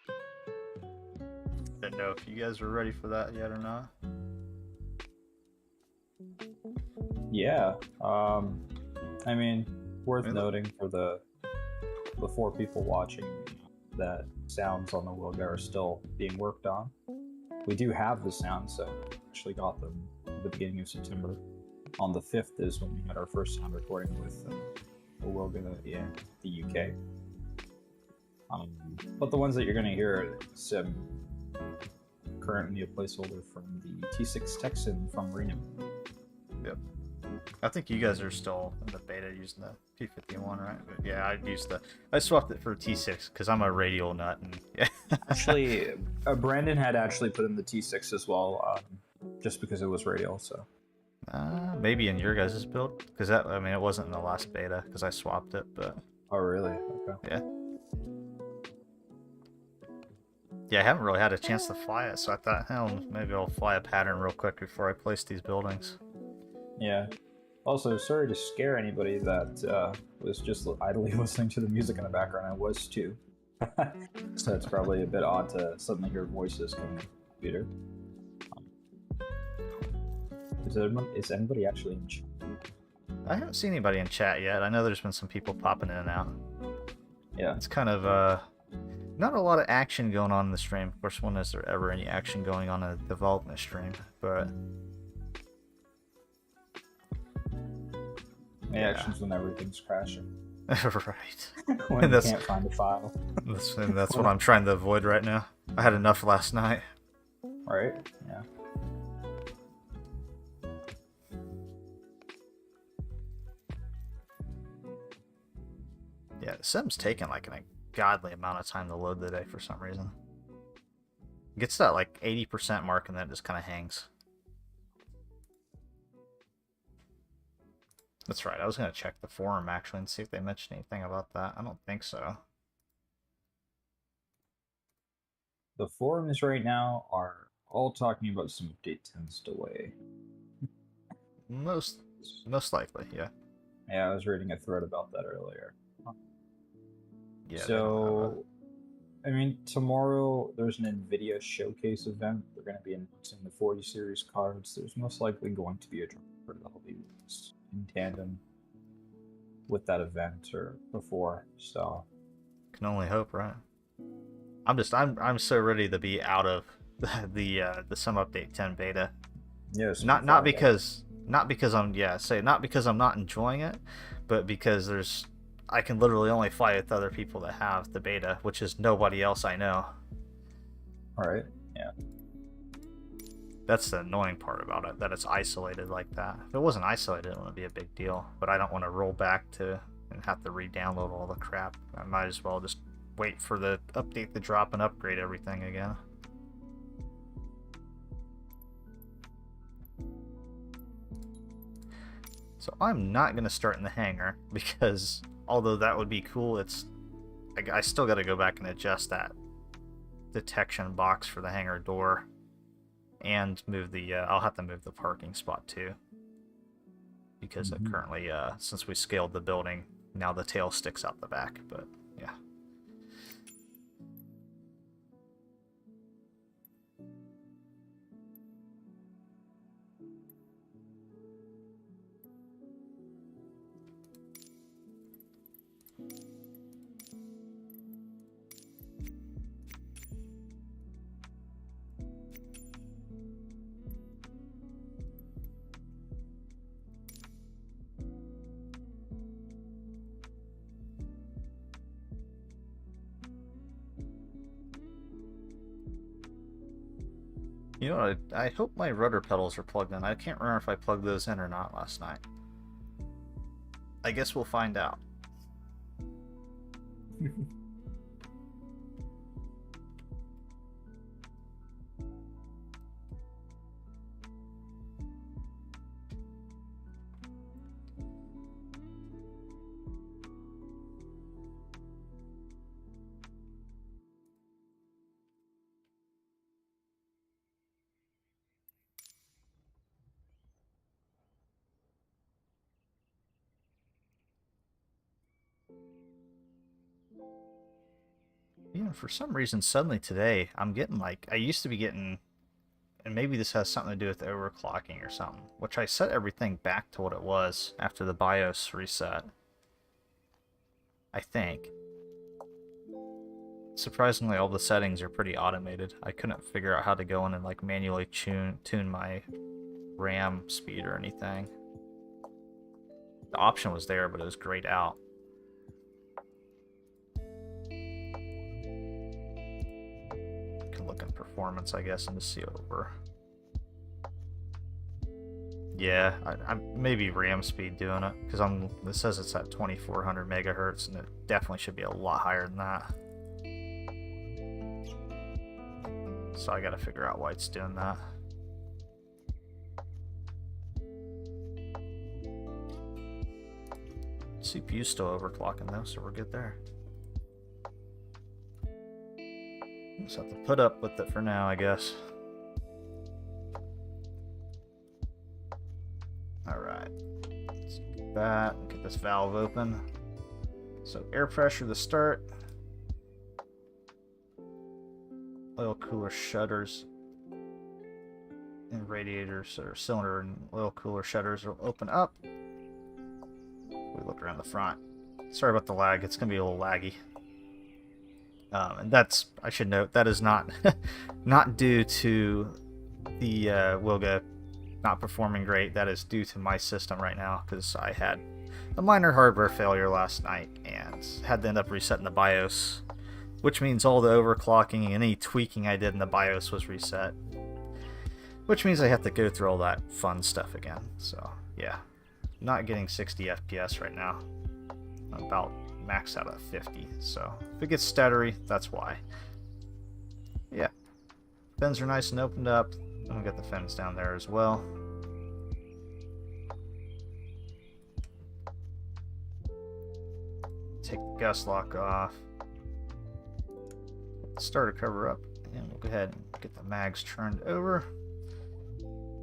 it. Didn't know if you guys were ready for that yet or not. Yeah. I mean, worth noting for the 4 people watching that sounds on the Wilga are still being worked on. We do have the sounds, so we actually got them at the beginning of September. On the 5th is when we had our first sound recording with the Wilga in the UK. But the ones that you're going to hear is currently a placeholder from the T6 Texan from Renum. Yep. I think you guys are still in the beta using the P51, right? But yeah, I swapped it for T6 because I'm a radial nut. And yeah. Actually, Brandon had actually put in the T6 as well, just because it was radial. So maybe in your guys' build, because it wasn't in the last beta because I swapped it. But oh really? Okay. Yeah. Yeah, I haven't really had a chance to fly it, so I thought, hell, maybe I'll fly a pattern real quick before I place these buildings. Yeah. Also, sorry to scare anybody that was just idly listening to the music in the background. I was too. So it's probably a bit odd to suddenly hear voices coming from the computer. Is anybody actually in chat? I haven't seen anybody in chat yet. I know there's been some people popping in and out. Yeah. It's kind of, not a lot of action going on in the stream. Of course, when is there ever any action going on in a development stream? But The actions when everything's crashing. right. When And you that's- can't find a file. That's what I'm trying to avoid right now. I had enough last night. Right? Yeah. Yeah, the sim's taking like a godly amount of time to load today for some reason. It gets to that like 80% mark and then it just kind of hangs. That's right, I was going to check the forum actually and see if they mentioned anything about that. I don't think so. The forums right now are all talking about some update 10's delay. Most likely, yeah. Yeah, I was reading a thread about that earlier. Yeah. So, I mean, tomorrow there's an NVIDIA showcase event. They're going to be announcing the 40 series cards. There's most likely going to be a driver that'll be released in tandem with that event or before. So, Can only hope, right? I'm so ready to be out of the Some Update 10 beta. yes, Not because I'm not because I'm not enjoying it, but because I can literally only fly with other people that have the beta, which is nobody else I know. All right. Yeah. That's the annoying part about it, that it's isolated like that. If it wasn't isolated, it wouldn't be a big deal. But I don't want to roll back to and have to re-download all the crap. I might as well just wait for the update to drop and upgrade everything again. So I'm not going to start in the hangar because although that would be cool, I still got to go back and adjust that detection box for the hangar door and move the I'll have to move the parking spot too because it currently since we scaled the building, now the tail sticks out the back, but yeah. You know, I hope my rudder pedals are plugged in. I can't remember if I plugged those in or not last night. I guess we'll find out. You know, for some reason, suddenly today, I'm getting like, I used to be getting, and maybe this has something to do with overclocking or something, which I set everything back to what it was after the BIOS reset. I think. Surprisingly, all the settings are pretty automated. I couldn't figure out how to go in and like manually tune my RAM speed or anything. The option was there, but it was grayed out. Can look in performance, I guess, and just see what we're. Yeah, I'm maybe RAM speed doing it because it says it's at 2400 megahertz, and it definitely should be a lot higher than that. So I got to figure out why it's doing that. CPU's still overclocking though, so we're good there. Just have to put up with it for now, I guess. Alright. Let's get that. Get this valve open. So air pressure to start. Oil cooler shutters and radiators or cylinder and oil cooler shutters will open up. We look around the front. Sorry about the lag. It's going to be a little laggy. And that's, I should note, that is not not due to the Wilga not performing great. That is due to my system right now, because I had a minor hardware failure last night and had to end up resetting the BIOS, which means all the overclocking and any tweaking I did in the BIOS was reset, which means I have to go through all that fun stuff again. So yeah, not getting 60 FPS right now. I'm about maxed out at 50, so if it gets stuttery, that's why. Yeah, fins are nice and opened up, and we'll get the fins down there as well. Take the gust lock off, get the starter cover up, and we'll go ahead and get the mags turned over.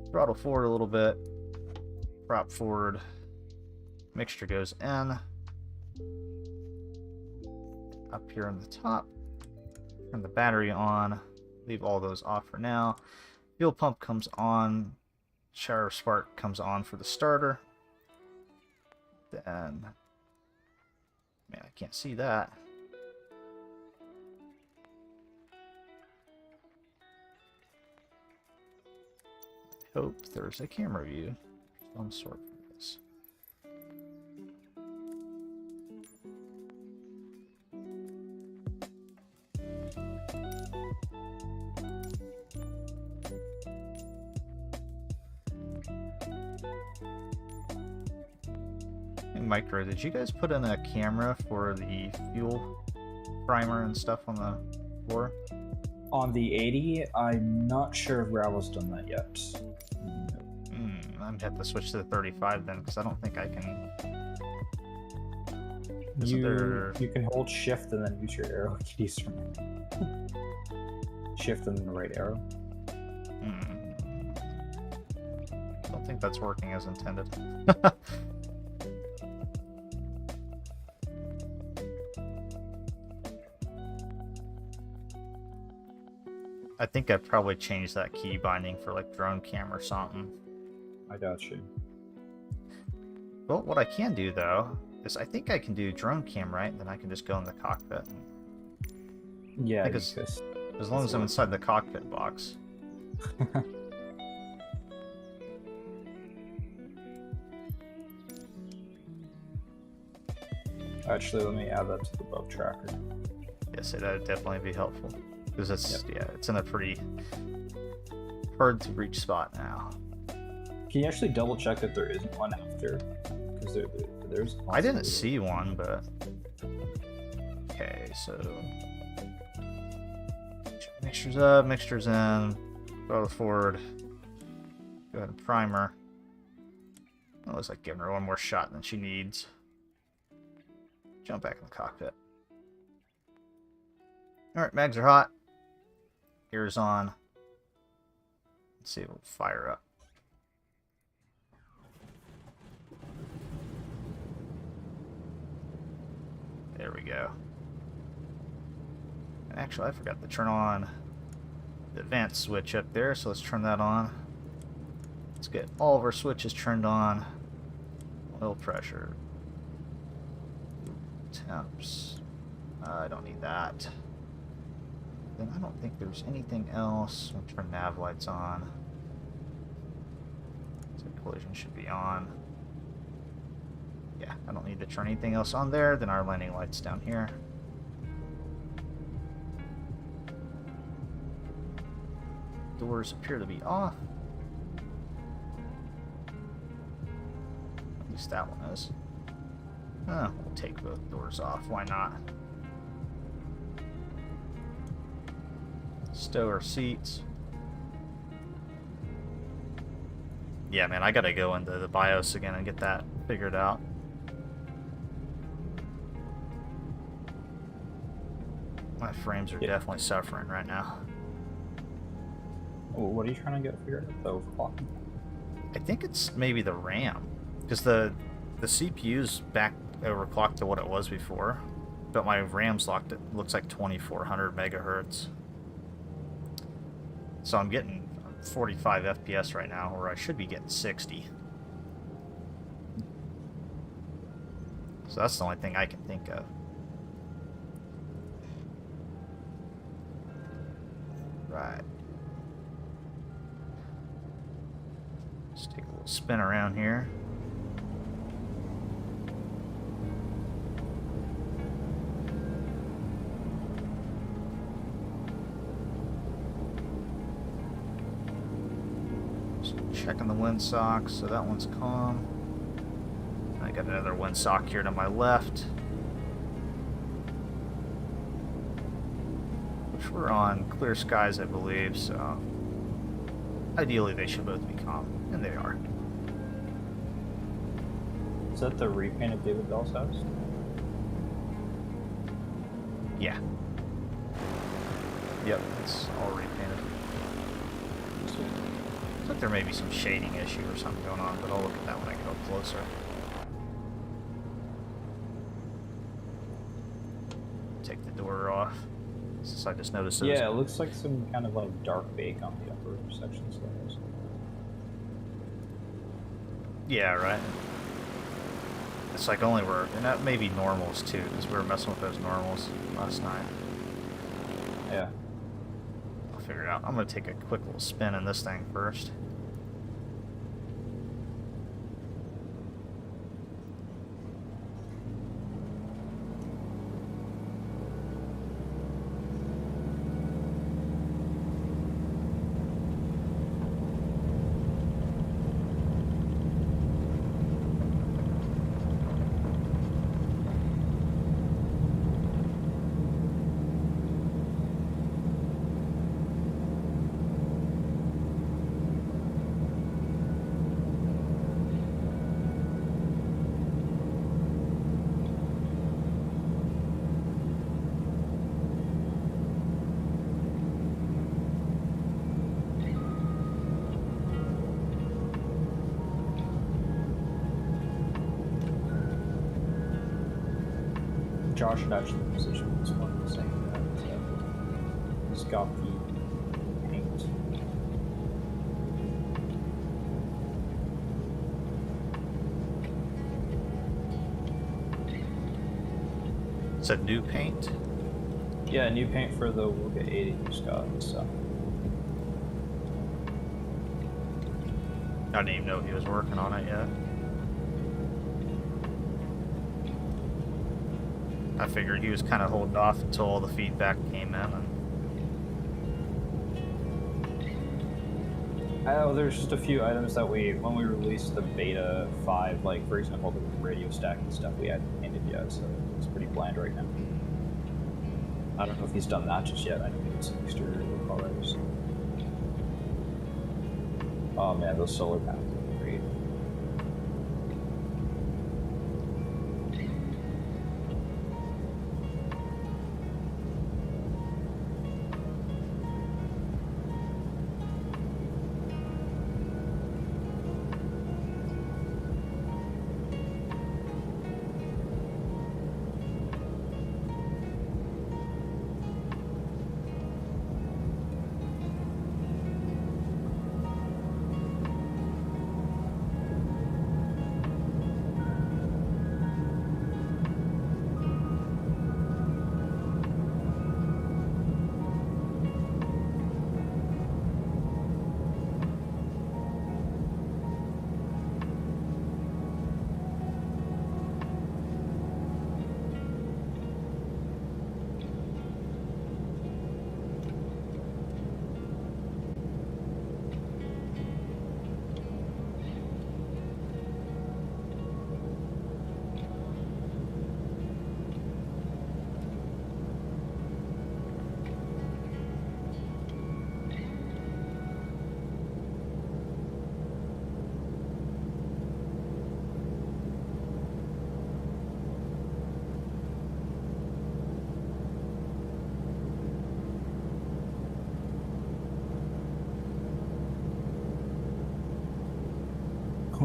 Throttle forward a little bit, prop forward, mixture goes in. Up here on the top, turn the battery on, leave all those off for now. Fuel pump comes on, shower spark comes on for the starter. Then, man, I can't see that. I hope there's a camera view of some sort for this. Micro, did you guys put in a camera for the fuel primer and stuff on the floor? On the 80, I'm not sure if Gravel's done that yet. I'm gonna have to switch to the 35 then, because I don't think I can. You can hold shift and then use your arrow keys from it. Shift and then the right arrow. I don't think that's working as intended. I think I'd probably change that key binding for like drone cam or something. I got you. Well, what I can do though is I think I can do drone cam, right? And then I can just go in the cockpit. Yeah, as long as I'm inside the cockpit box. Actually, let me add that to the bug tracker. Yes, that'd definitely be helpful. Because it's, yeah, it's in a pretty hard to reach spot now. Can you actually double check that there isn't one after? Because there's. I didn't see one, but okay. So mixtures up, mixtures in, throttle forward. Go ahead and primer. It looks like giving her one more shot than she needs. Jump back in the cockpit. All right, mags are hot. Gears on. Let's see if it'll fire up. There we go. And actually, I forgot to turn on the advanced switch up there, so let's turn that on. Let's get all of our switches turned on. Oil pressure. Temps. I don't need that. Then I don't think there's anything else. We'll turn nav lights on. So collision should be on. Yeah, I don't need to turn anything else on there. Then our landing lights down here. Doors appear to be off. At least that one is. We'll take both doors off. Why not? Stow our seats. Yeah, man, I gotta go into the BIOS again and get that figured out. My frames are Yeah. definitely suffering right now. Oh, what are you trying to get figured out? The overclocking? I think it's maybe the RAM, because the CPU's back overclocked to what it was before, but my RAM's locked. It looks like 2400 megahertz. So I'm getting 45 FPS right now, where I should be getting 60. So that's the only thing I can think of. Right. Let's take a little spin around here. Just checking the windsock, so that one's calm. I got another windsock here to my left, which we're on clear skies, I believe, so ideally they should both be calm, and they are. Is that the repaint of David Bell's house? Yeah. Yep, it's all repainted. Looks like there may be some shading issue or something going on, but I'll look at that when I get up closer. Take the door off, since I just noticed it. Yeah, it looks like some kind of like dark bake on the upper sections there. Yeah, right. It's like only we're, and that may be normals too, because we were messing with those normals last night. Yeah. I'll figure it out. I'm going to take a quick little spin in this thing first. Josh had actually positioned this one saying that he's got the paint. It's a new paint. Yeah, new paint for the Wilga 80 he's got, so. I didn't even know he was working on it yet. I figured he was kind of holding off until all the feedback came in. And There's just a few items that when we released the beta 5, like for example the radio stack and stuff, we hadn't painted yet, so it's pretty bland right now. I don't know if he's done that just yet. I know he did some exterior work already. So. Oh man, those solar panels are great.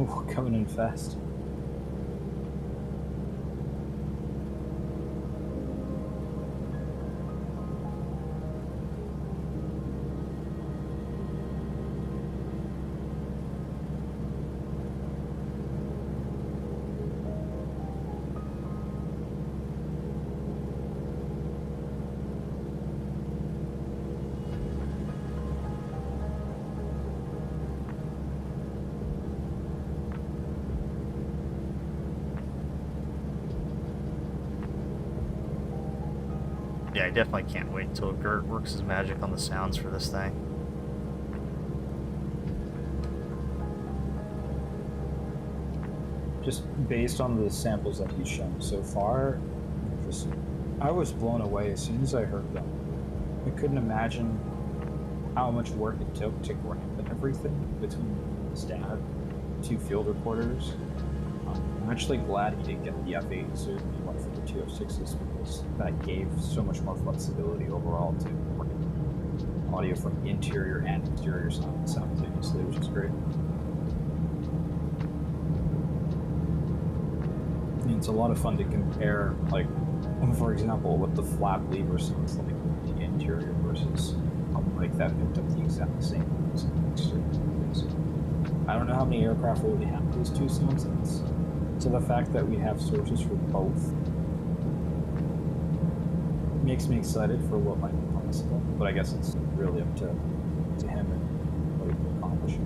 Oh, coming in fast. Yeah, I definitely can't wait until Gert works his magic on the sounds for this thing. Just based on the samples that he's shown so far, I was blown away as soon as I heard them. I couldn't imagine how much work it took to ramp and everything between the stab, 2 field recorders. I'm actually glad he didn't get the F8 suit and he went for the 2 F6s because that gave so much more flexibility overall to audio from interior and exterior simultaneously, which is great. And it's a lot of fun to compare, like, for example, what the flap lever sounds like in the interior versus a mic that picked up the exact same things in the exterior. I don't know how many aircraft really have those 2 sound sets. So the fact that we have sources for both makes me excited for what might be possible. But I guess it's really up to him and what he can accomplish.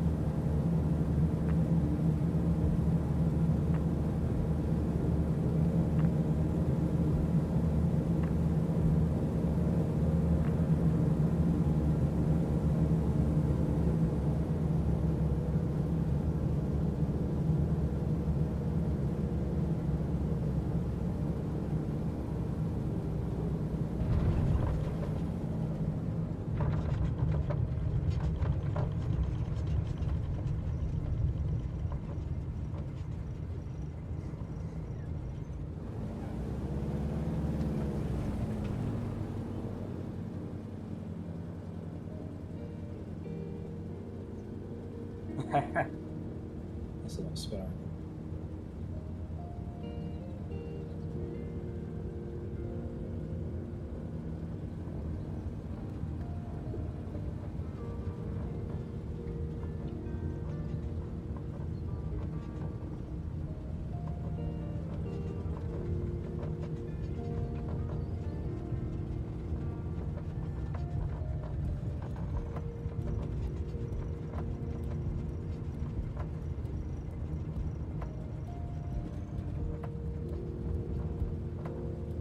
That's a nice spinner.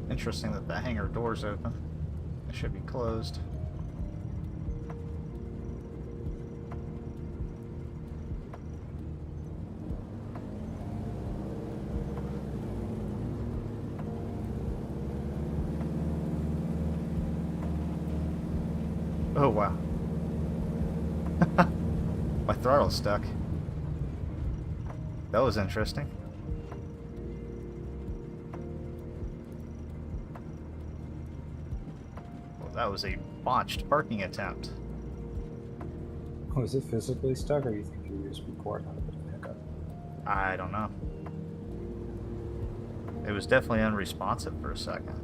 Interesting that the hangar door's open. It should be closed. Oh wow. My throttle's stuck. That was interesting. That was a botched parking attempt. Oh, is it physically stuck, or do you think your USB cord had a bit of a hiccup? I don't know. It was definitely unresponsive for a second.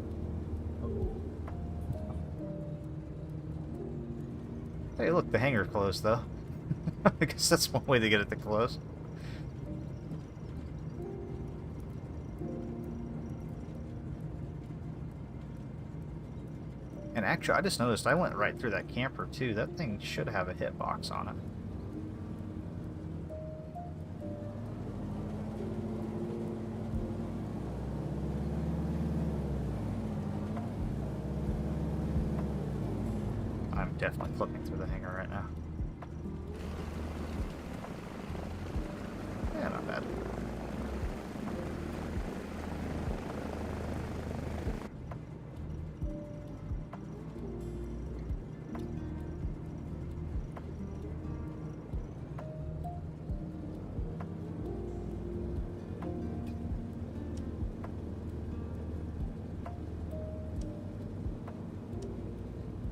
Hey, look, the hangar closed, though. I guess that's one way to get it to close. And actually, I just noticed I went right through that camper, too. That thing should have a hitbox on it. I'm definitely flipping through the hangar right now. Yeah, not bad.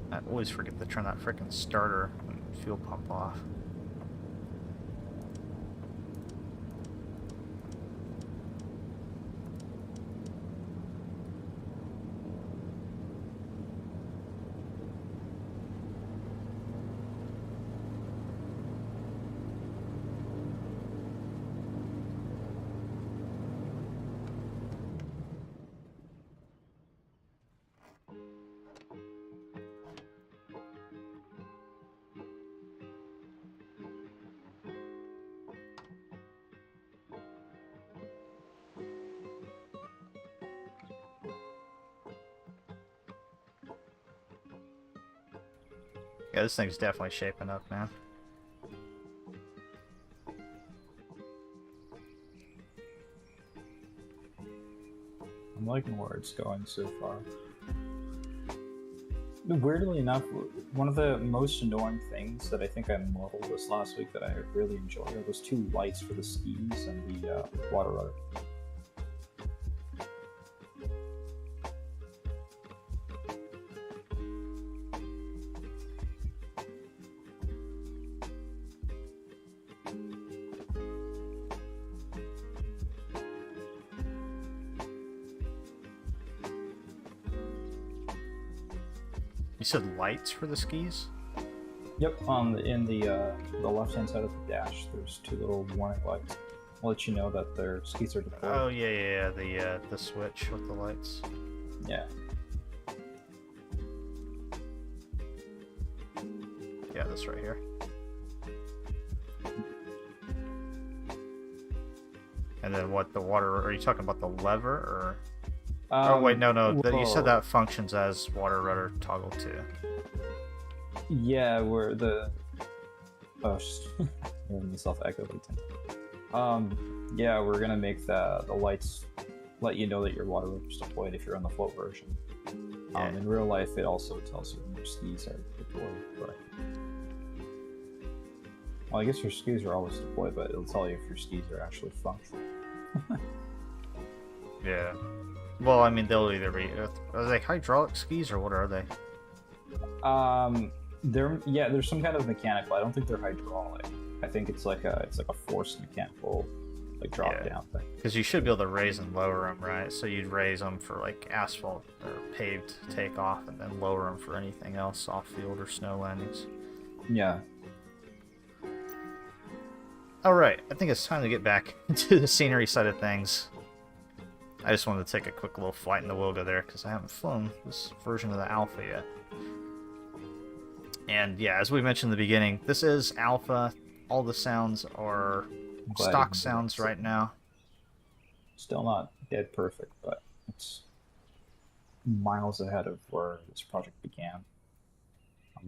I always forget to turn that frickin' starter and fuel pump off. Yeah, this thing's definitely shaping up, man. I'm liking where it's going so far. Weirdly enough, one of the most annoying things that I think I modeled this last week that I really enjoyed are those two lights for the skis and the water rudder. You said lights for the skis? Yep, in the left-hand side of the dash, there's two little warning lights. I'll let you know that their skis are deployed. Oh yeah, the switch with the lights. Yeah. Yeah, this right here. And then what, the water, are you talking about the lever or? Oh wait, no, you said that functions as water rudder toggle too. Yeah, where the hearing myself echo every time. Yeah, we're gonna make the lights let you know that your water rudder is deployed if you're on the float version. Yeah. In real life, it also tells you when your skis are deployed. But well, I guess your skis are always deployed, but it'll tell you if your skis are actually functional. Yeah. Well, I mean, they'll either be, are they hydraulic skis or what are they? There's some kind of mechanical. I don't think they're hydraulic. I think it's like a forced mechanical, like drop down thing. Because you should be able to raise and lower them, right? So you'd raise them for like asphalt or paved takeoff, and then lower them for anything else off field or snow landings. Yeah. All right, I think it's time to get back to the scenery side of things. I just wanted to take a quick little flight in the Wilga there because I haven't flown this version of the alpha yet. And yeah, as we mentioned in the beginning, this is alpha. All the sounds are stock sounds right now. Still not dead perfect, but it's miles ahead of where this project began.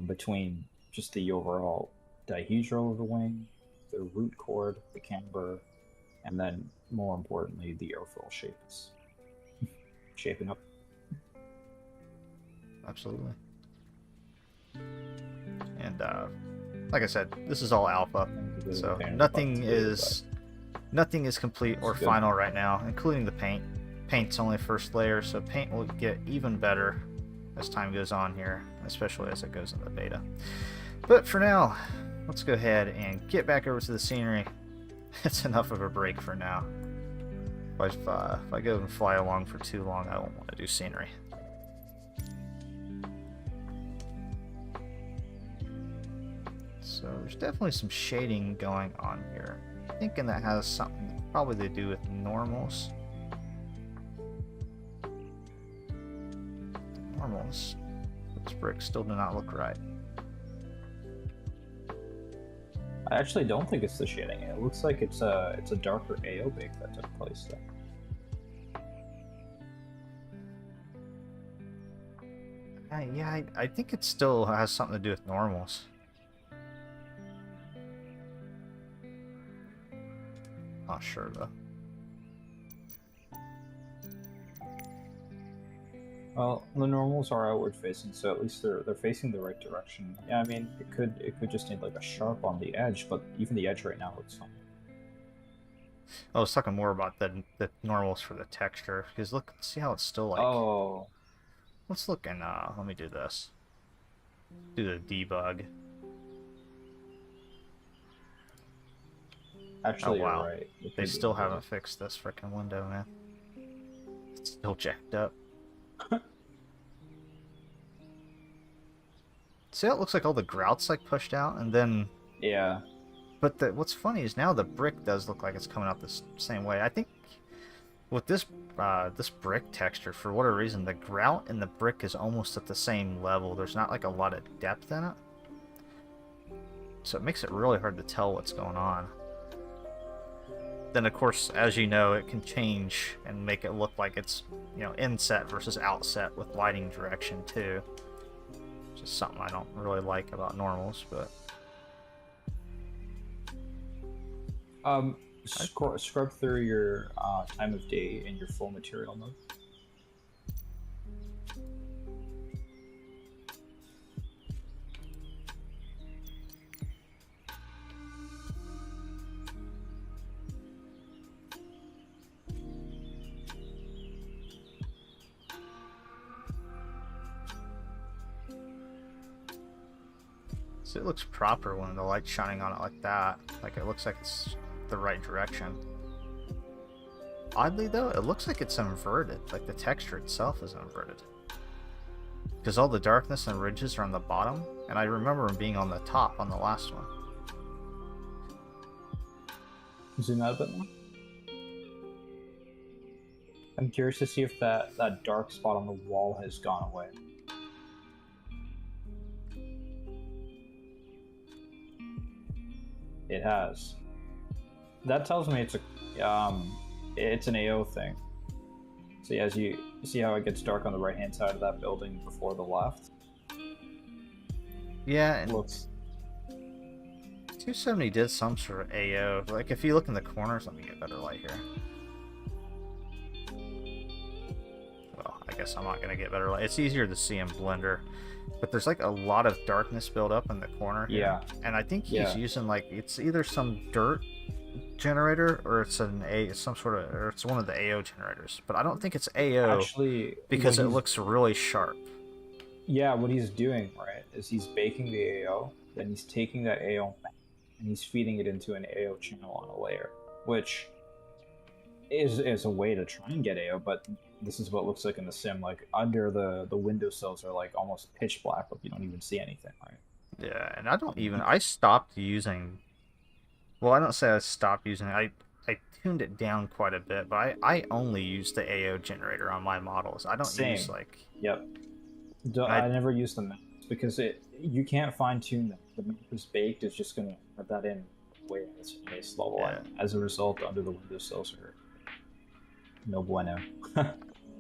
Between just the overall dihedral of the wing, the root chord, the camber, and then more importantly, the airfoil shape is shaping up. Absolutely. And like I said, this is all alpha, so nothing is complete or final right now, including the paint. Paint's only first layer, so paint will get even better as time goes on here, especially as it goes into beta. But for now, let's go ahead and get back over to the scenery. It's enough of a break for now. If I go and fly along for too long, I won't want to do scenery. So there's definitely some shading going on here. I'm thinking that has something probably to do with normals. Normals. Those bricks still do not look right. I actually don't think it's the shading. It looks like it's a darker AO bake that took place there. Yeah, I think it still has something to do with normals. Not sure though. Well, the normals are outward facing, so at least they're facing the right direction. Yeah, I mean, it could just need like a sharp on the edge, but even the edge right now looks fine. I was talking more about the normals for the texture, because look, see how it's still like. Oh. Let's look and let me do this. Do the debug. Actually, oh wow, you're right. They still haven't fixed this frickin' window, man. It's still jacked up. See how it looks like all the grout's like pushed out, and then yeah. But what's funny is now the brick does look like it's coming out the same way. I think with this this brick texture, for whatever reason, the grout and the brick is almost at the same level. There's not like a lot of depth in it, so it makes it really hard to tell what's going on. Then of course, as you know, it can change and make it look like it's, you know, inset versus outset with lighting direction too. Just something I don't really like about normals, but Scrub through your time of day in your full material mode. so it looks proper when the light's shining on it like that. Like it looks like it's the right direction. Oddly though, it looks like it's inverted. Like the texture itself is inverted. Because all the darkness and ridges are on the bottom, and I remember them being on the top on the last one. Zoom out a bit more. I'm curious to see if that dark spot on the wall has gone away. It has. That tells me it's an AO thing. So as you see how it gets dark on the right hand side of that building before the left. Yeah, and Looks 270 did some sort of AO. Like if you look in the corners, let me get better light here. Well, I guess I'm not gonna get better light. It's easier to see in Blender, but there's like a lot of darkness built up in the corner here. Yeah. And I think he's using like, it's either some dirt generator or it's one of the AO generators. But I don't think it's AO actually because it looks really sharp. Yeah, what he's doing, right, is he's baking the AO, then he's taking that AO and he's feeding it into an AO channel on a layer, which is a way to try and get AO, but this is what it looks like in the sim. Like under the windowsills are like almost pitch black, but you don't even see anything, right? Yeah, and I stopped using, well, I don't say I stopped using it, I tuned it down quite a bit, but I only use the AO generator on my models. I don't use like... Yep. I never use the maps because you can't fine tune them. The map is baked, it's just gonna put that in way at its base level, Yeah. and as a result, under the windowsills are no bueno.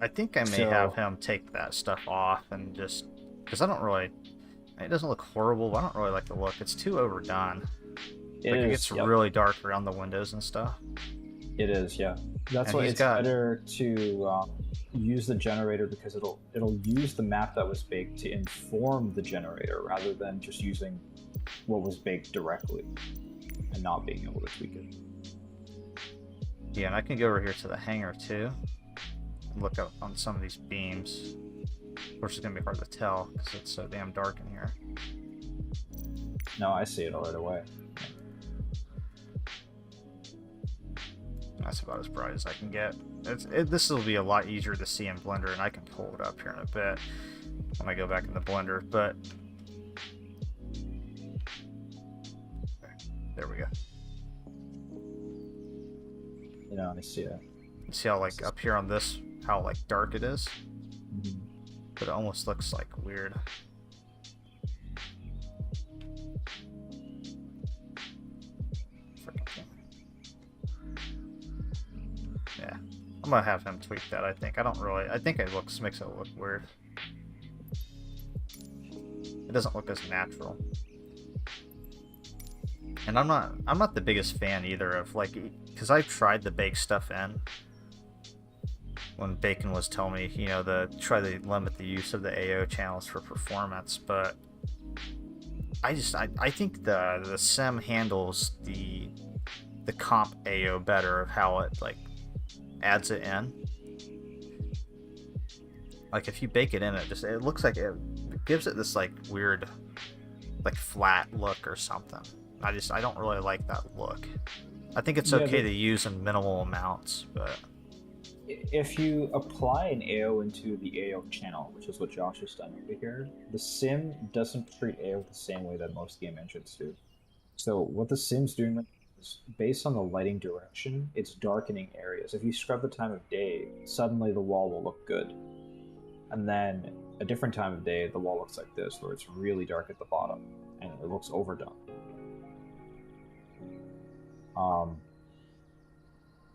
I think I may have him take that stuff off and just, because I don't really, it doesn't look horrible, but I don't really like the look. It's too overdone. It gets really dark around the windows and stuff. It is, yeah. That's why it's better to use the generator, because it'll use the map that was baked to inform the generator rather than just using what was baked directly and not being able to tweak it. Yeah, and I can go over here to the hangar too and look up on some of these beams. Of course, it's gonna be hard to tell because it's so damn dark in here. No, I see it all right away. That's about as bright as I can get. This will be a lot easier to see in Blender, and I can pull it up here in a bit when I go back into Blender, but there we go. You know, I see it. You see how like up here on this, how like dark it is? Mm-hmm. But it almost looks like weird. Yeah, I'm gonna have him tweak that. I think it makes it look weird. It doesn't look as natural. And I'm not the biggest fan either of like, because I've tried to bake stuff in. When Bacon was telling me, you know, try to limit the use of the AO channels for performance, but I think the sim handles the comp AO better of how it like adds it in. Like if you bake it in, it looks like it gives it this like weird like flat look or something. I don't really like that look. I think it's okay to use in minimal amounts, but if you apply an AO into the AO channel, which is what Josh has done over here, the sim doesn't treat AO the same way that most game engines do. So what the sim's doing is, based on the lighting direction, it's darkening areas. If you scrub the time of day, suddenly the wall will look good. And then a different time of day, the wall looks like this, where it's really dark at the bottom, and it looks overdone.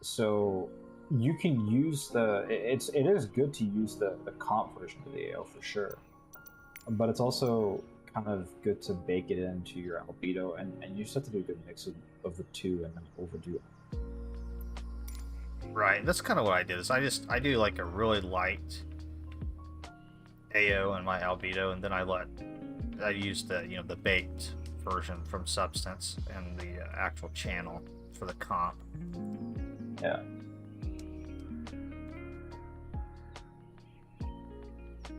So you can use it is good to use the comp version of the AO for sure. but it's also kind of good to bake it into your albedo, and you just have to do a good mix of the two and not overdo it. Right, that's kind of what I did. Is I do like a really light AO in my albedo, and then I use the the baked version from Substance and the actual channel for the comp. Yeah.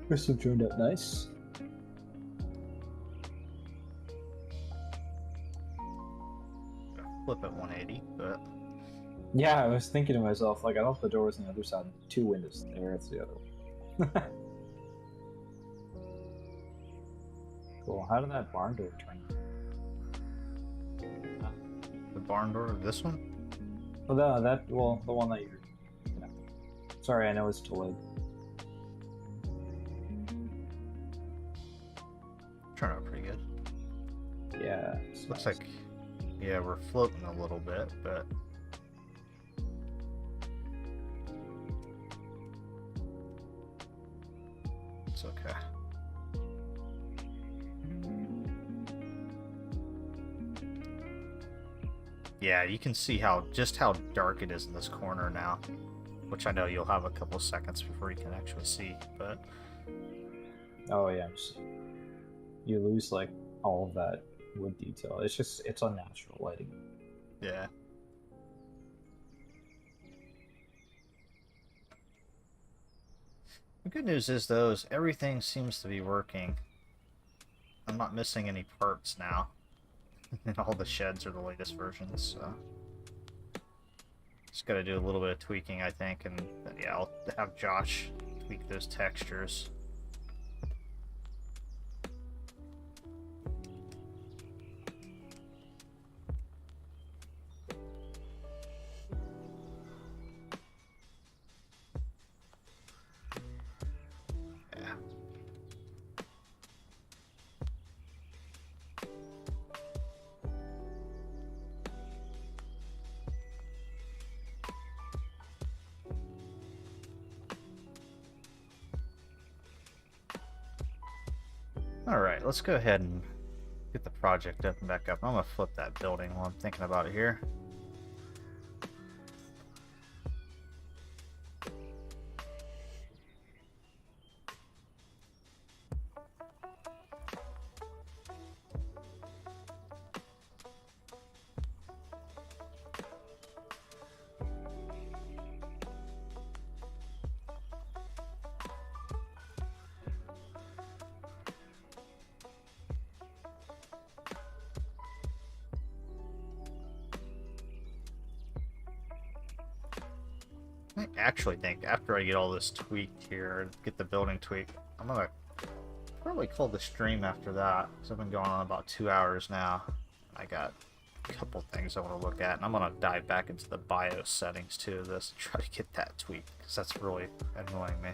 Crystal turned out nice. Flip it 180, but Yeah, I was thinking to myself, like, I thought the door was on the other side. 2 windows there, it's the other one. Cool. How did that barn door turn? the barn door of this one. Well, the one that you're. Yeah. Sorry, I know it's delayed. Turned out pretty good. Yeah. Looks like, yeah, we're floating a little bit, but it's okay. Yeah, you can see just how dark it is in this corner now, which I know you'll have a couple seconds before you can actually see, but Oh yeah. You lose like all of that wood detail. It's unnatural lighting. yeah. The good news is, though, is everything seems to be working. I'm not missing any parts now. And all the sheds are the latest versions, so just gotta do a little bit of tweaking, I think, and yeah, I'll have Josh tweak those textures. Yeah. Alright, let's go ahead and get the project up and back up. I'm gonna flip that building while I'm thinking about it here. I actually think after I get all this tweaked here, get the building tweaked, I'm gonna probably call the stream after that, because I've been going on about 2 hours now. I got a couple things I want to look at, and I'm gonna dive back into the BIOS settings too of this and try to get that tweaked, because that's really annoying me.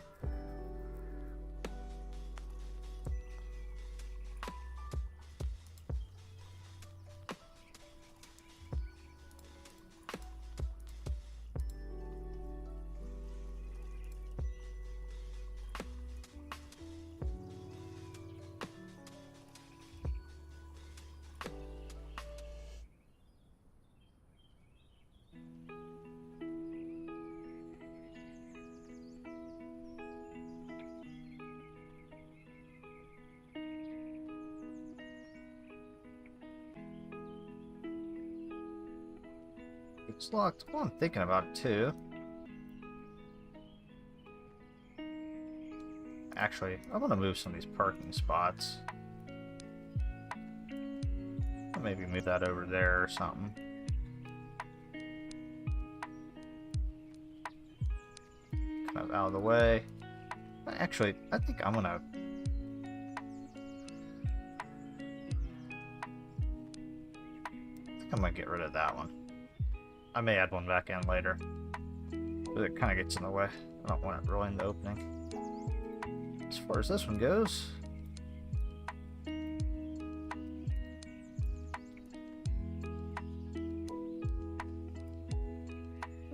It's locked. Well, I'm thinking about it too. Actually, I'm gonna move some of these parking spots. I'll maybe move that over there or something. Kind of out of the way. Actually, I think I'm gonna... I'm gonna get rid of that one. I may add one back in later, but it kind of gets in the way. I don't want it really in the opening. As far as this one goes,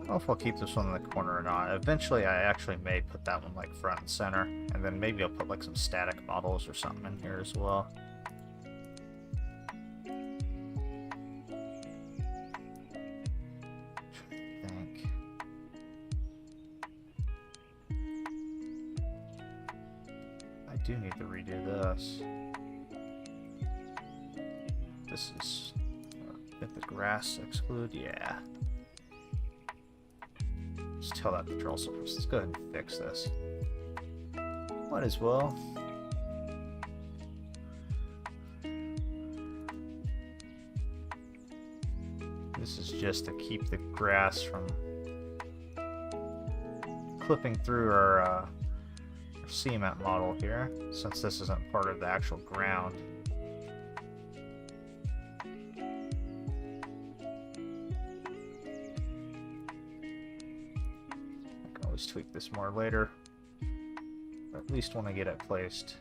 don't know if I'll keep this one in the corner or not. Eventually, I actually may put that one like front and center, and then maybe I'll put like some static models or something in here as well. I think. I do need to redo this. This is get the grass exclude, yeah. Just tell that to control surface. Let's go ahead and fix this. Might as well. This is just to keep the grass from clipping through our cement model here, since this isn't part of the actual ground. Tweak this more later, or at least when I get it placed.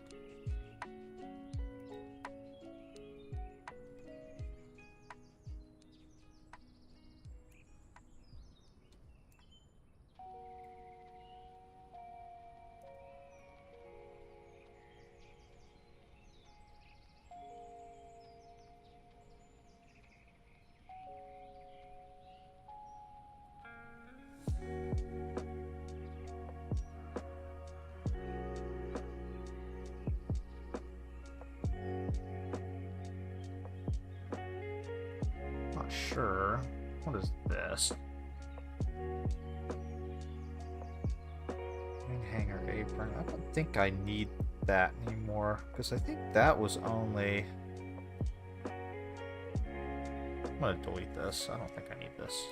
Sure. What is this? Hanger apron. I don't think I need that anymore, because I think that was only... I'm gonna delete this. I don't think I need this.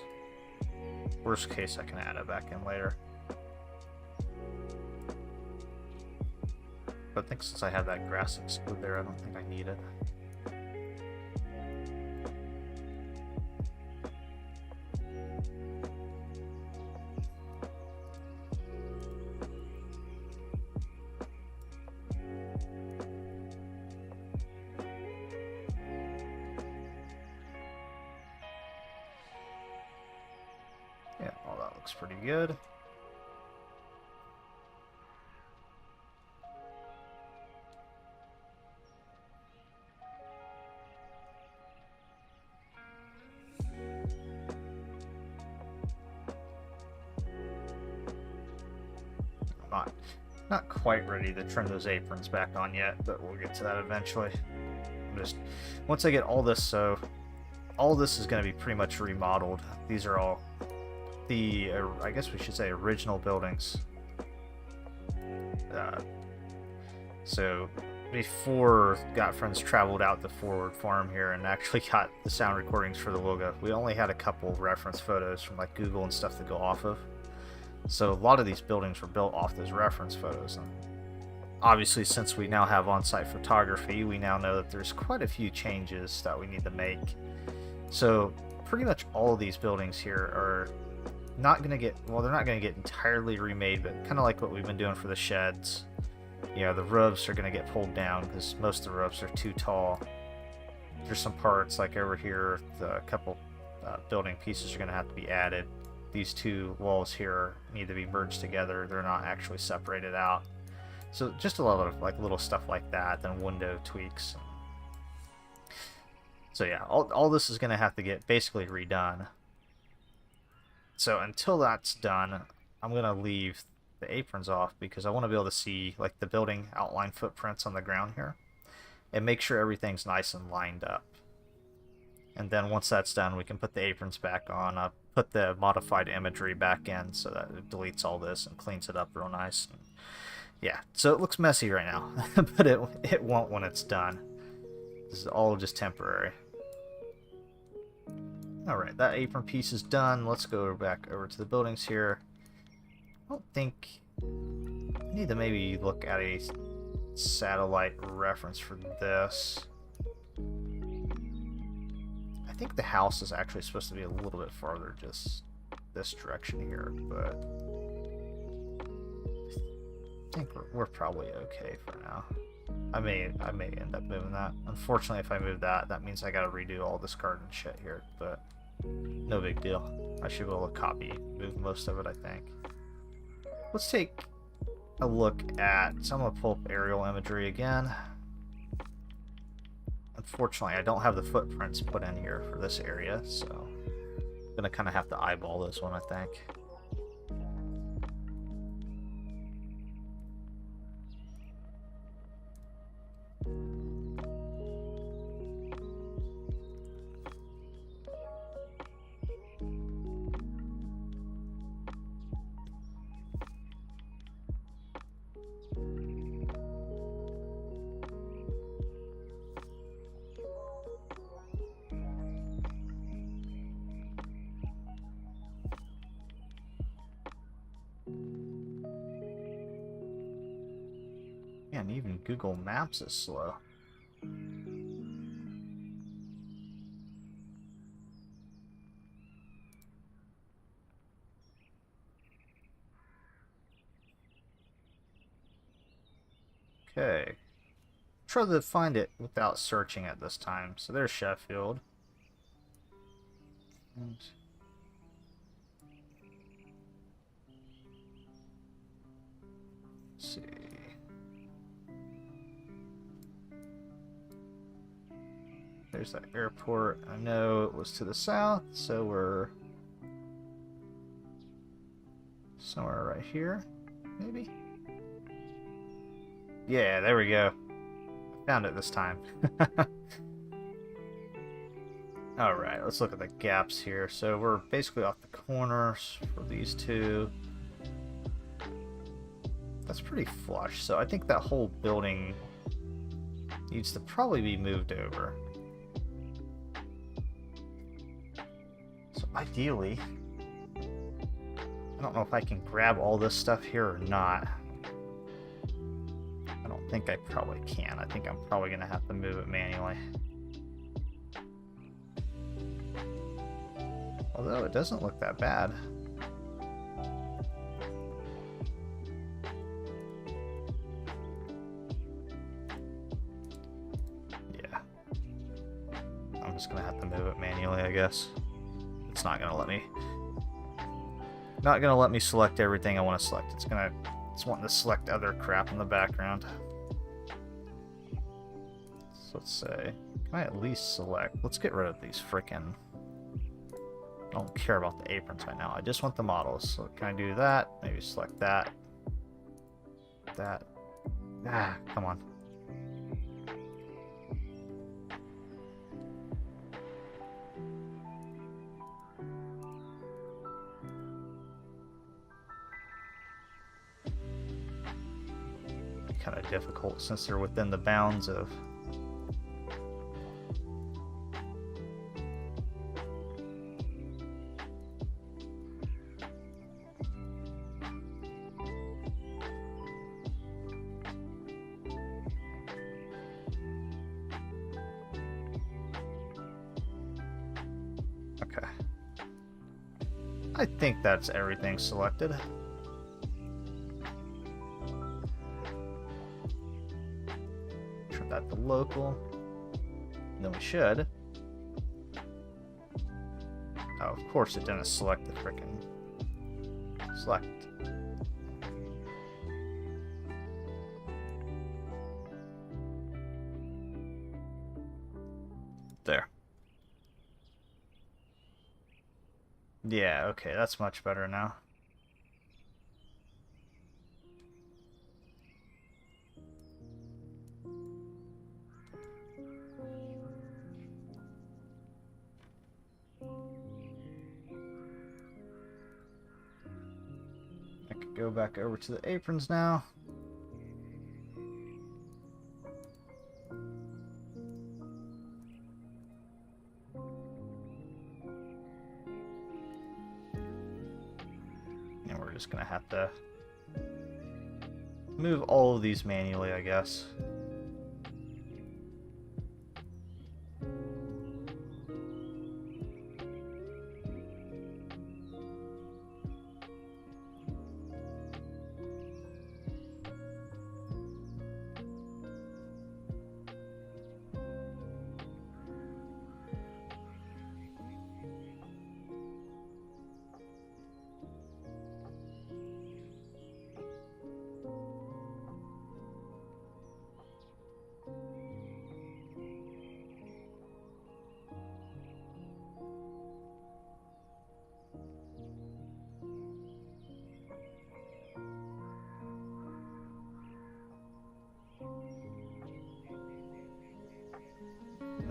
Worst case, I can add it back in later. But I think since I have that grass exclude there, I don't think I need it. Yeah, all that looks pretty good. Not quite ready to trim those aprons back on yet, but we'll get to that eventually. Once I get all this, so all this is going to be pretty much remodeled. These are all the, I guess we should say, original buildings. So before Got Friends traveled out to Forwood Farm here and actually got the sound recordings for the Wilga, we only had a couple reference photos from like Google and stuff to go off of. So a lot of these buildings were built off those reference photos. And obviously, since we now have on-site photography, we now know that there's quite a few changes that we need to make. So pretty much all of these buildings here are not going to get, well, they're not going to get entirely remade, but kind of like what we've been doing for the sheds. You know, the roofs are going to get pulled down because most of the roofs are too tall. There's some parts like over here, the couple building pieces are going to have to be added. These two walls here need to be merged together. They're not actually separated out. So just a lot of like little stuff like that, then window tweaks. So yeah, all this is going to have to get basically redone. So until that's done, I'm going to leave the aprons off because I want to be able to see like the building outline footprints on the ground here and make sure everything's nice and lined up. And then once that's done, we can put the aprons back on, put the modified imagery back in so that it deletes all this and cleans it up real nice. And yeah, so it looks messy right now, but it won't when it's done. This is all just temporary. Alright, that apron piece is done. Let's go back over to the buildings here. I don't think... I need to maybe look at a satellite reference for this. I think the house is actually supposed to be a little bit farther just this direction here, but I think we're probably okay for now. I may end up moving that. Unfortunately, if I move that, that means I gotta redo all this garden shit here, but no big deal. I should be able to move most of it, I think. Let's take a look at, so I'm going to pull up aerial imagery again. Unfortunately, I don't have the footprints put in here for this area, so I'm going to kind of have to eyeball this one, I think. Man, even Google Maps is slow. Okay. Try to find it without searching it this time. So there's Sheffield. And let's see. There's that airport. I know it was to the south, so we're somewhere right here, maybe? Yeah, there we go. I found it this time. Alright, let's look at the gaps here. So we're basically off the corners for these two. That's pretty flush, so I think that whole building needs to probably be moved over. So ideally, I don't know if I can grab all this stuff here or not. I don't think I probably can. I think I'm probably going to have to move it manually. Although it doesn't look that bad. Yeah. I'm just going to have to move it manually, I guess. It's not going to let me. Not going to let me select everything I want to select. It's wanting to select other crap in the background. So let's say, can I at least select? Let's get rid of these frickin'. I don't care about the aprons right now. I just want the models. So can I do that? Maybe select that. That. Ah, come on. Kind of difficult since they're within the bounds of okay. I think that's everything selected. That the local, and then we should. Oh, of course it didn't select the frickin' select. There. Yeah, okay, that's much better now. Go back over to the aprons now. And we're just gonna have to move all of these manually, I guess.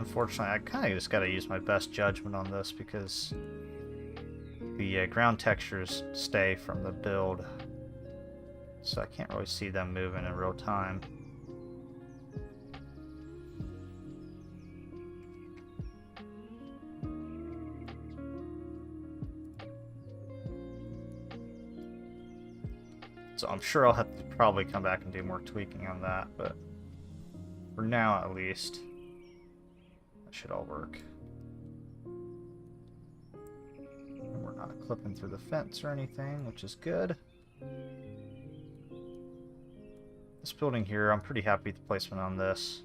unfortunately, I kind of just got to use my best judgment on this because the ground textures stay from the build, so I can't really see them moving in real time. So I'm sure I'll have to probably come back and do more tweaking on that, but for now at least, that should all work. And we're not clipping through the fence or anything, which is good. This building here, I'm pretty happy with the placement on this.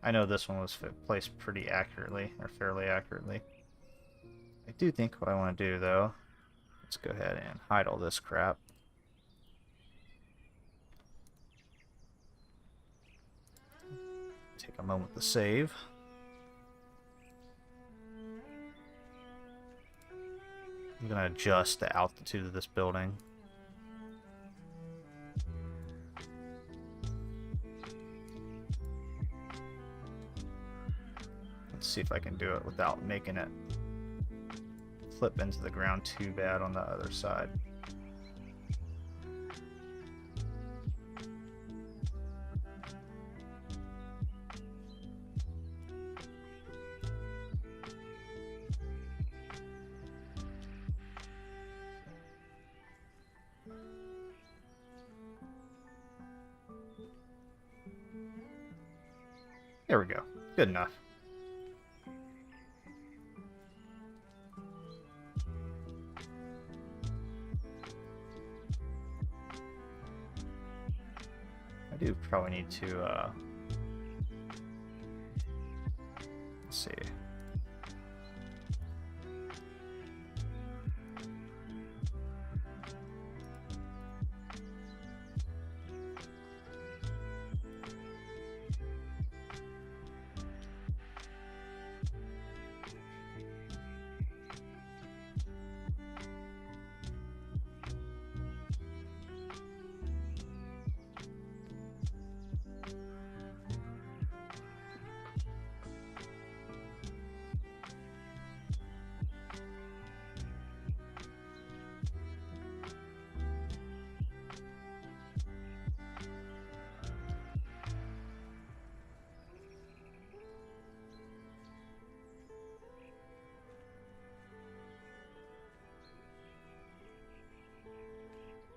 I know this one was placed pretty accurately, or fairly accurately. I do think what I want to do though, let's go ahead and hide all this crap. Take a moment to save. I'm going to adjust the altitude of this building. Let's see if I can do it without making it flip into the ground too bad on the other side. There we go. Good enough. I do probably need to, let's see.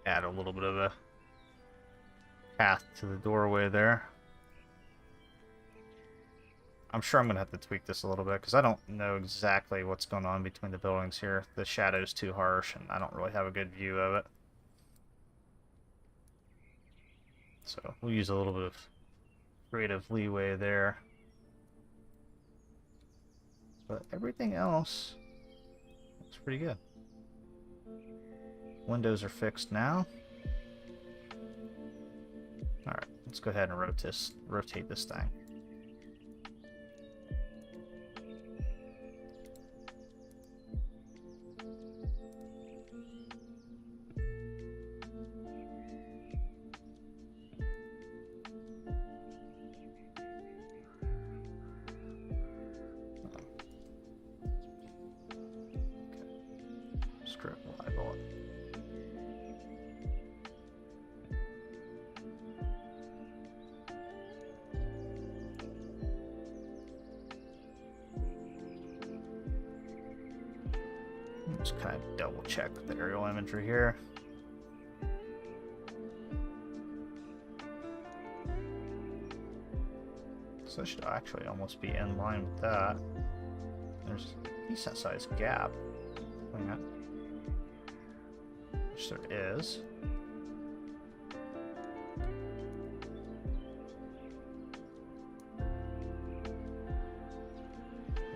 Add a little bit of a path to the doorway there. I'm sure I'm going to have to tweak this a little bit because I don't know exactly what's going on between the buildings here. The shadow's too harsh and I don't really have a good view of it. So we'll use a little bit of creative leeway there. But everything else looks pretty good. Windows are fixed now. Alright, let's go ahead and rotate this thing. Script libel it. Just kind of double check the aerial imagery here. So it should actually almost be in line with that. There's a decent sized gap between that, which there is.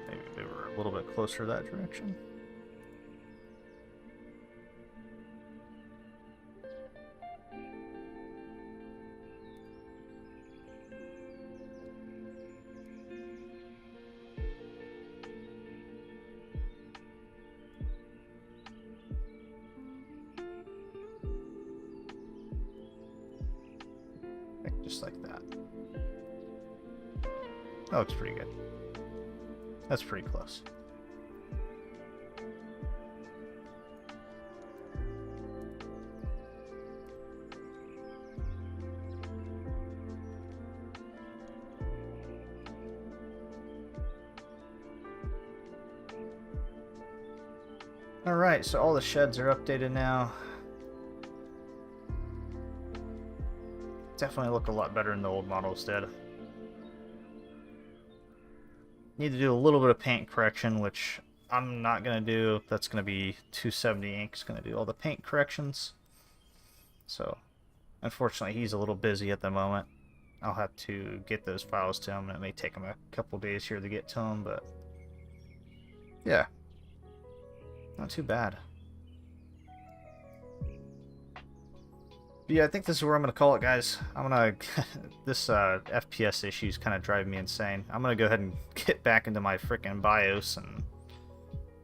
Maybe we were a little bit closer that direction. Just like that. That looks pretty good. That's pretty close. Alright, so all the sheds are updated now. Definitely look a lot better than the old models did. Need to do a little bit of paint correction, which I'm not going to do. That's going to be 270 Inc. going to do all the paint corrections. So, unfortunately, he's a little busy at the moment. I'll have to get those files to him, and it may take him a couple days here to get to them, but yeah. Not too bad. But yeah, I think this is where I'm going to call it, guys. I'm going to... this FPS issue is kind of driving me insane. I'm going to go ahead and get back into my freaking BIOS and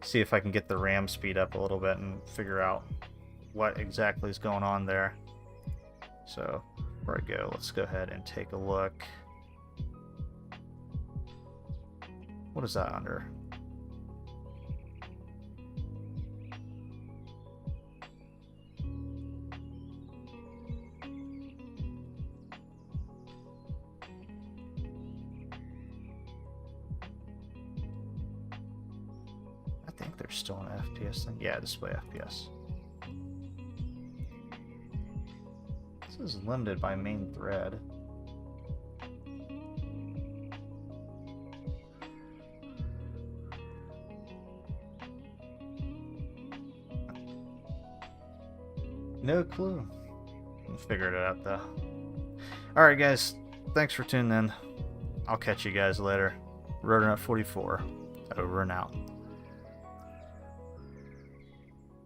see if I can get the RAM speed up a little bit and figure out what exactly is going on there. So, before I go, let's go ahead and take a look. What is that under? I think there's still an FPS thing. Yeah, display FPS. This is limited by main thread. No clue. Figured it out though. Alright guys, thanks for tuning in. I'll catch you guys later. Roadrunner 44, over and out.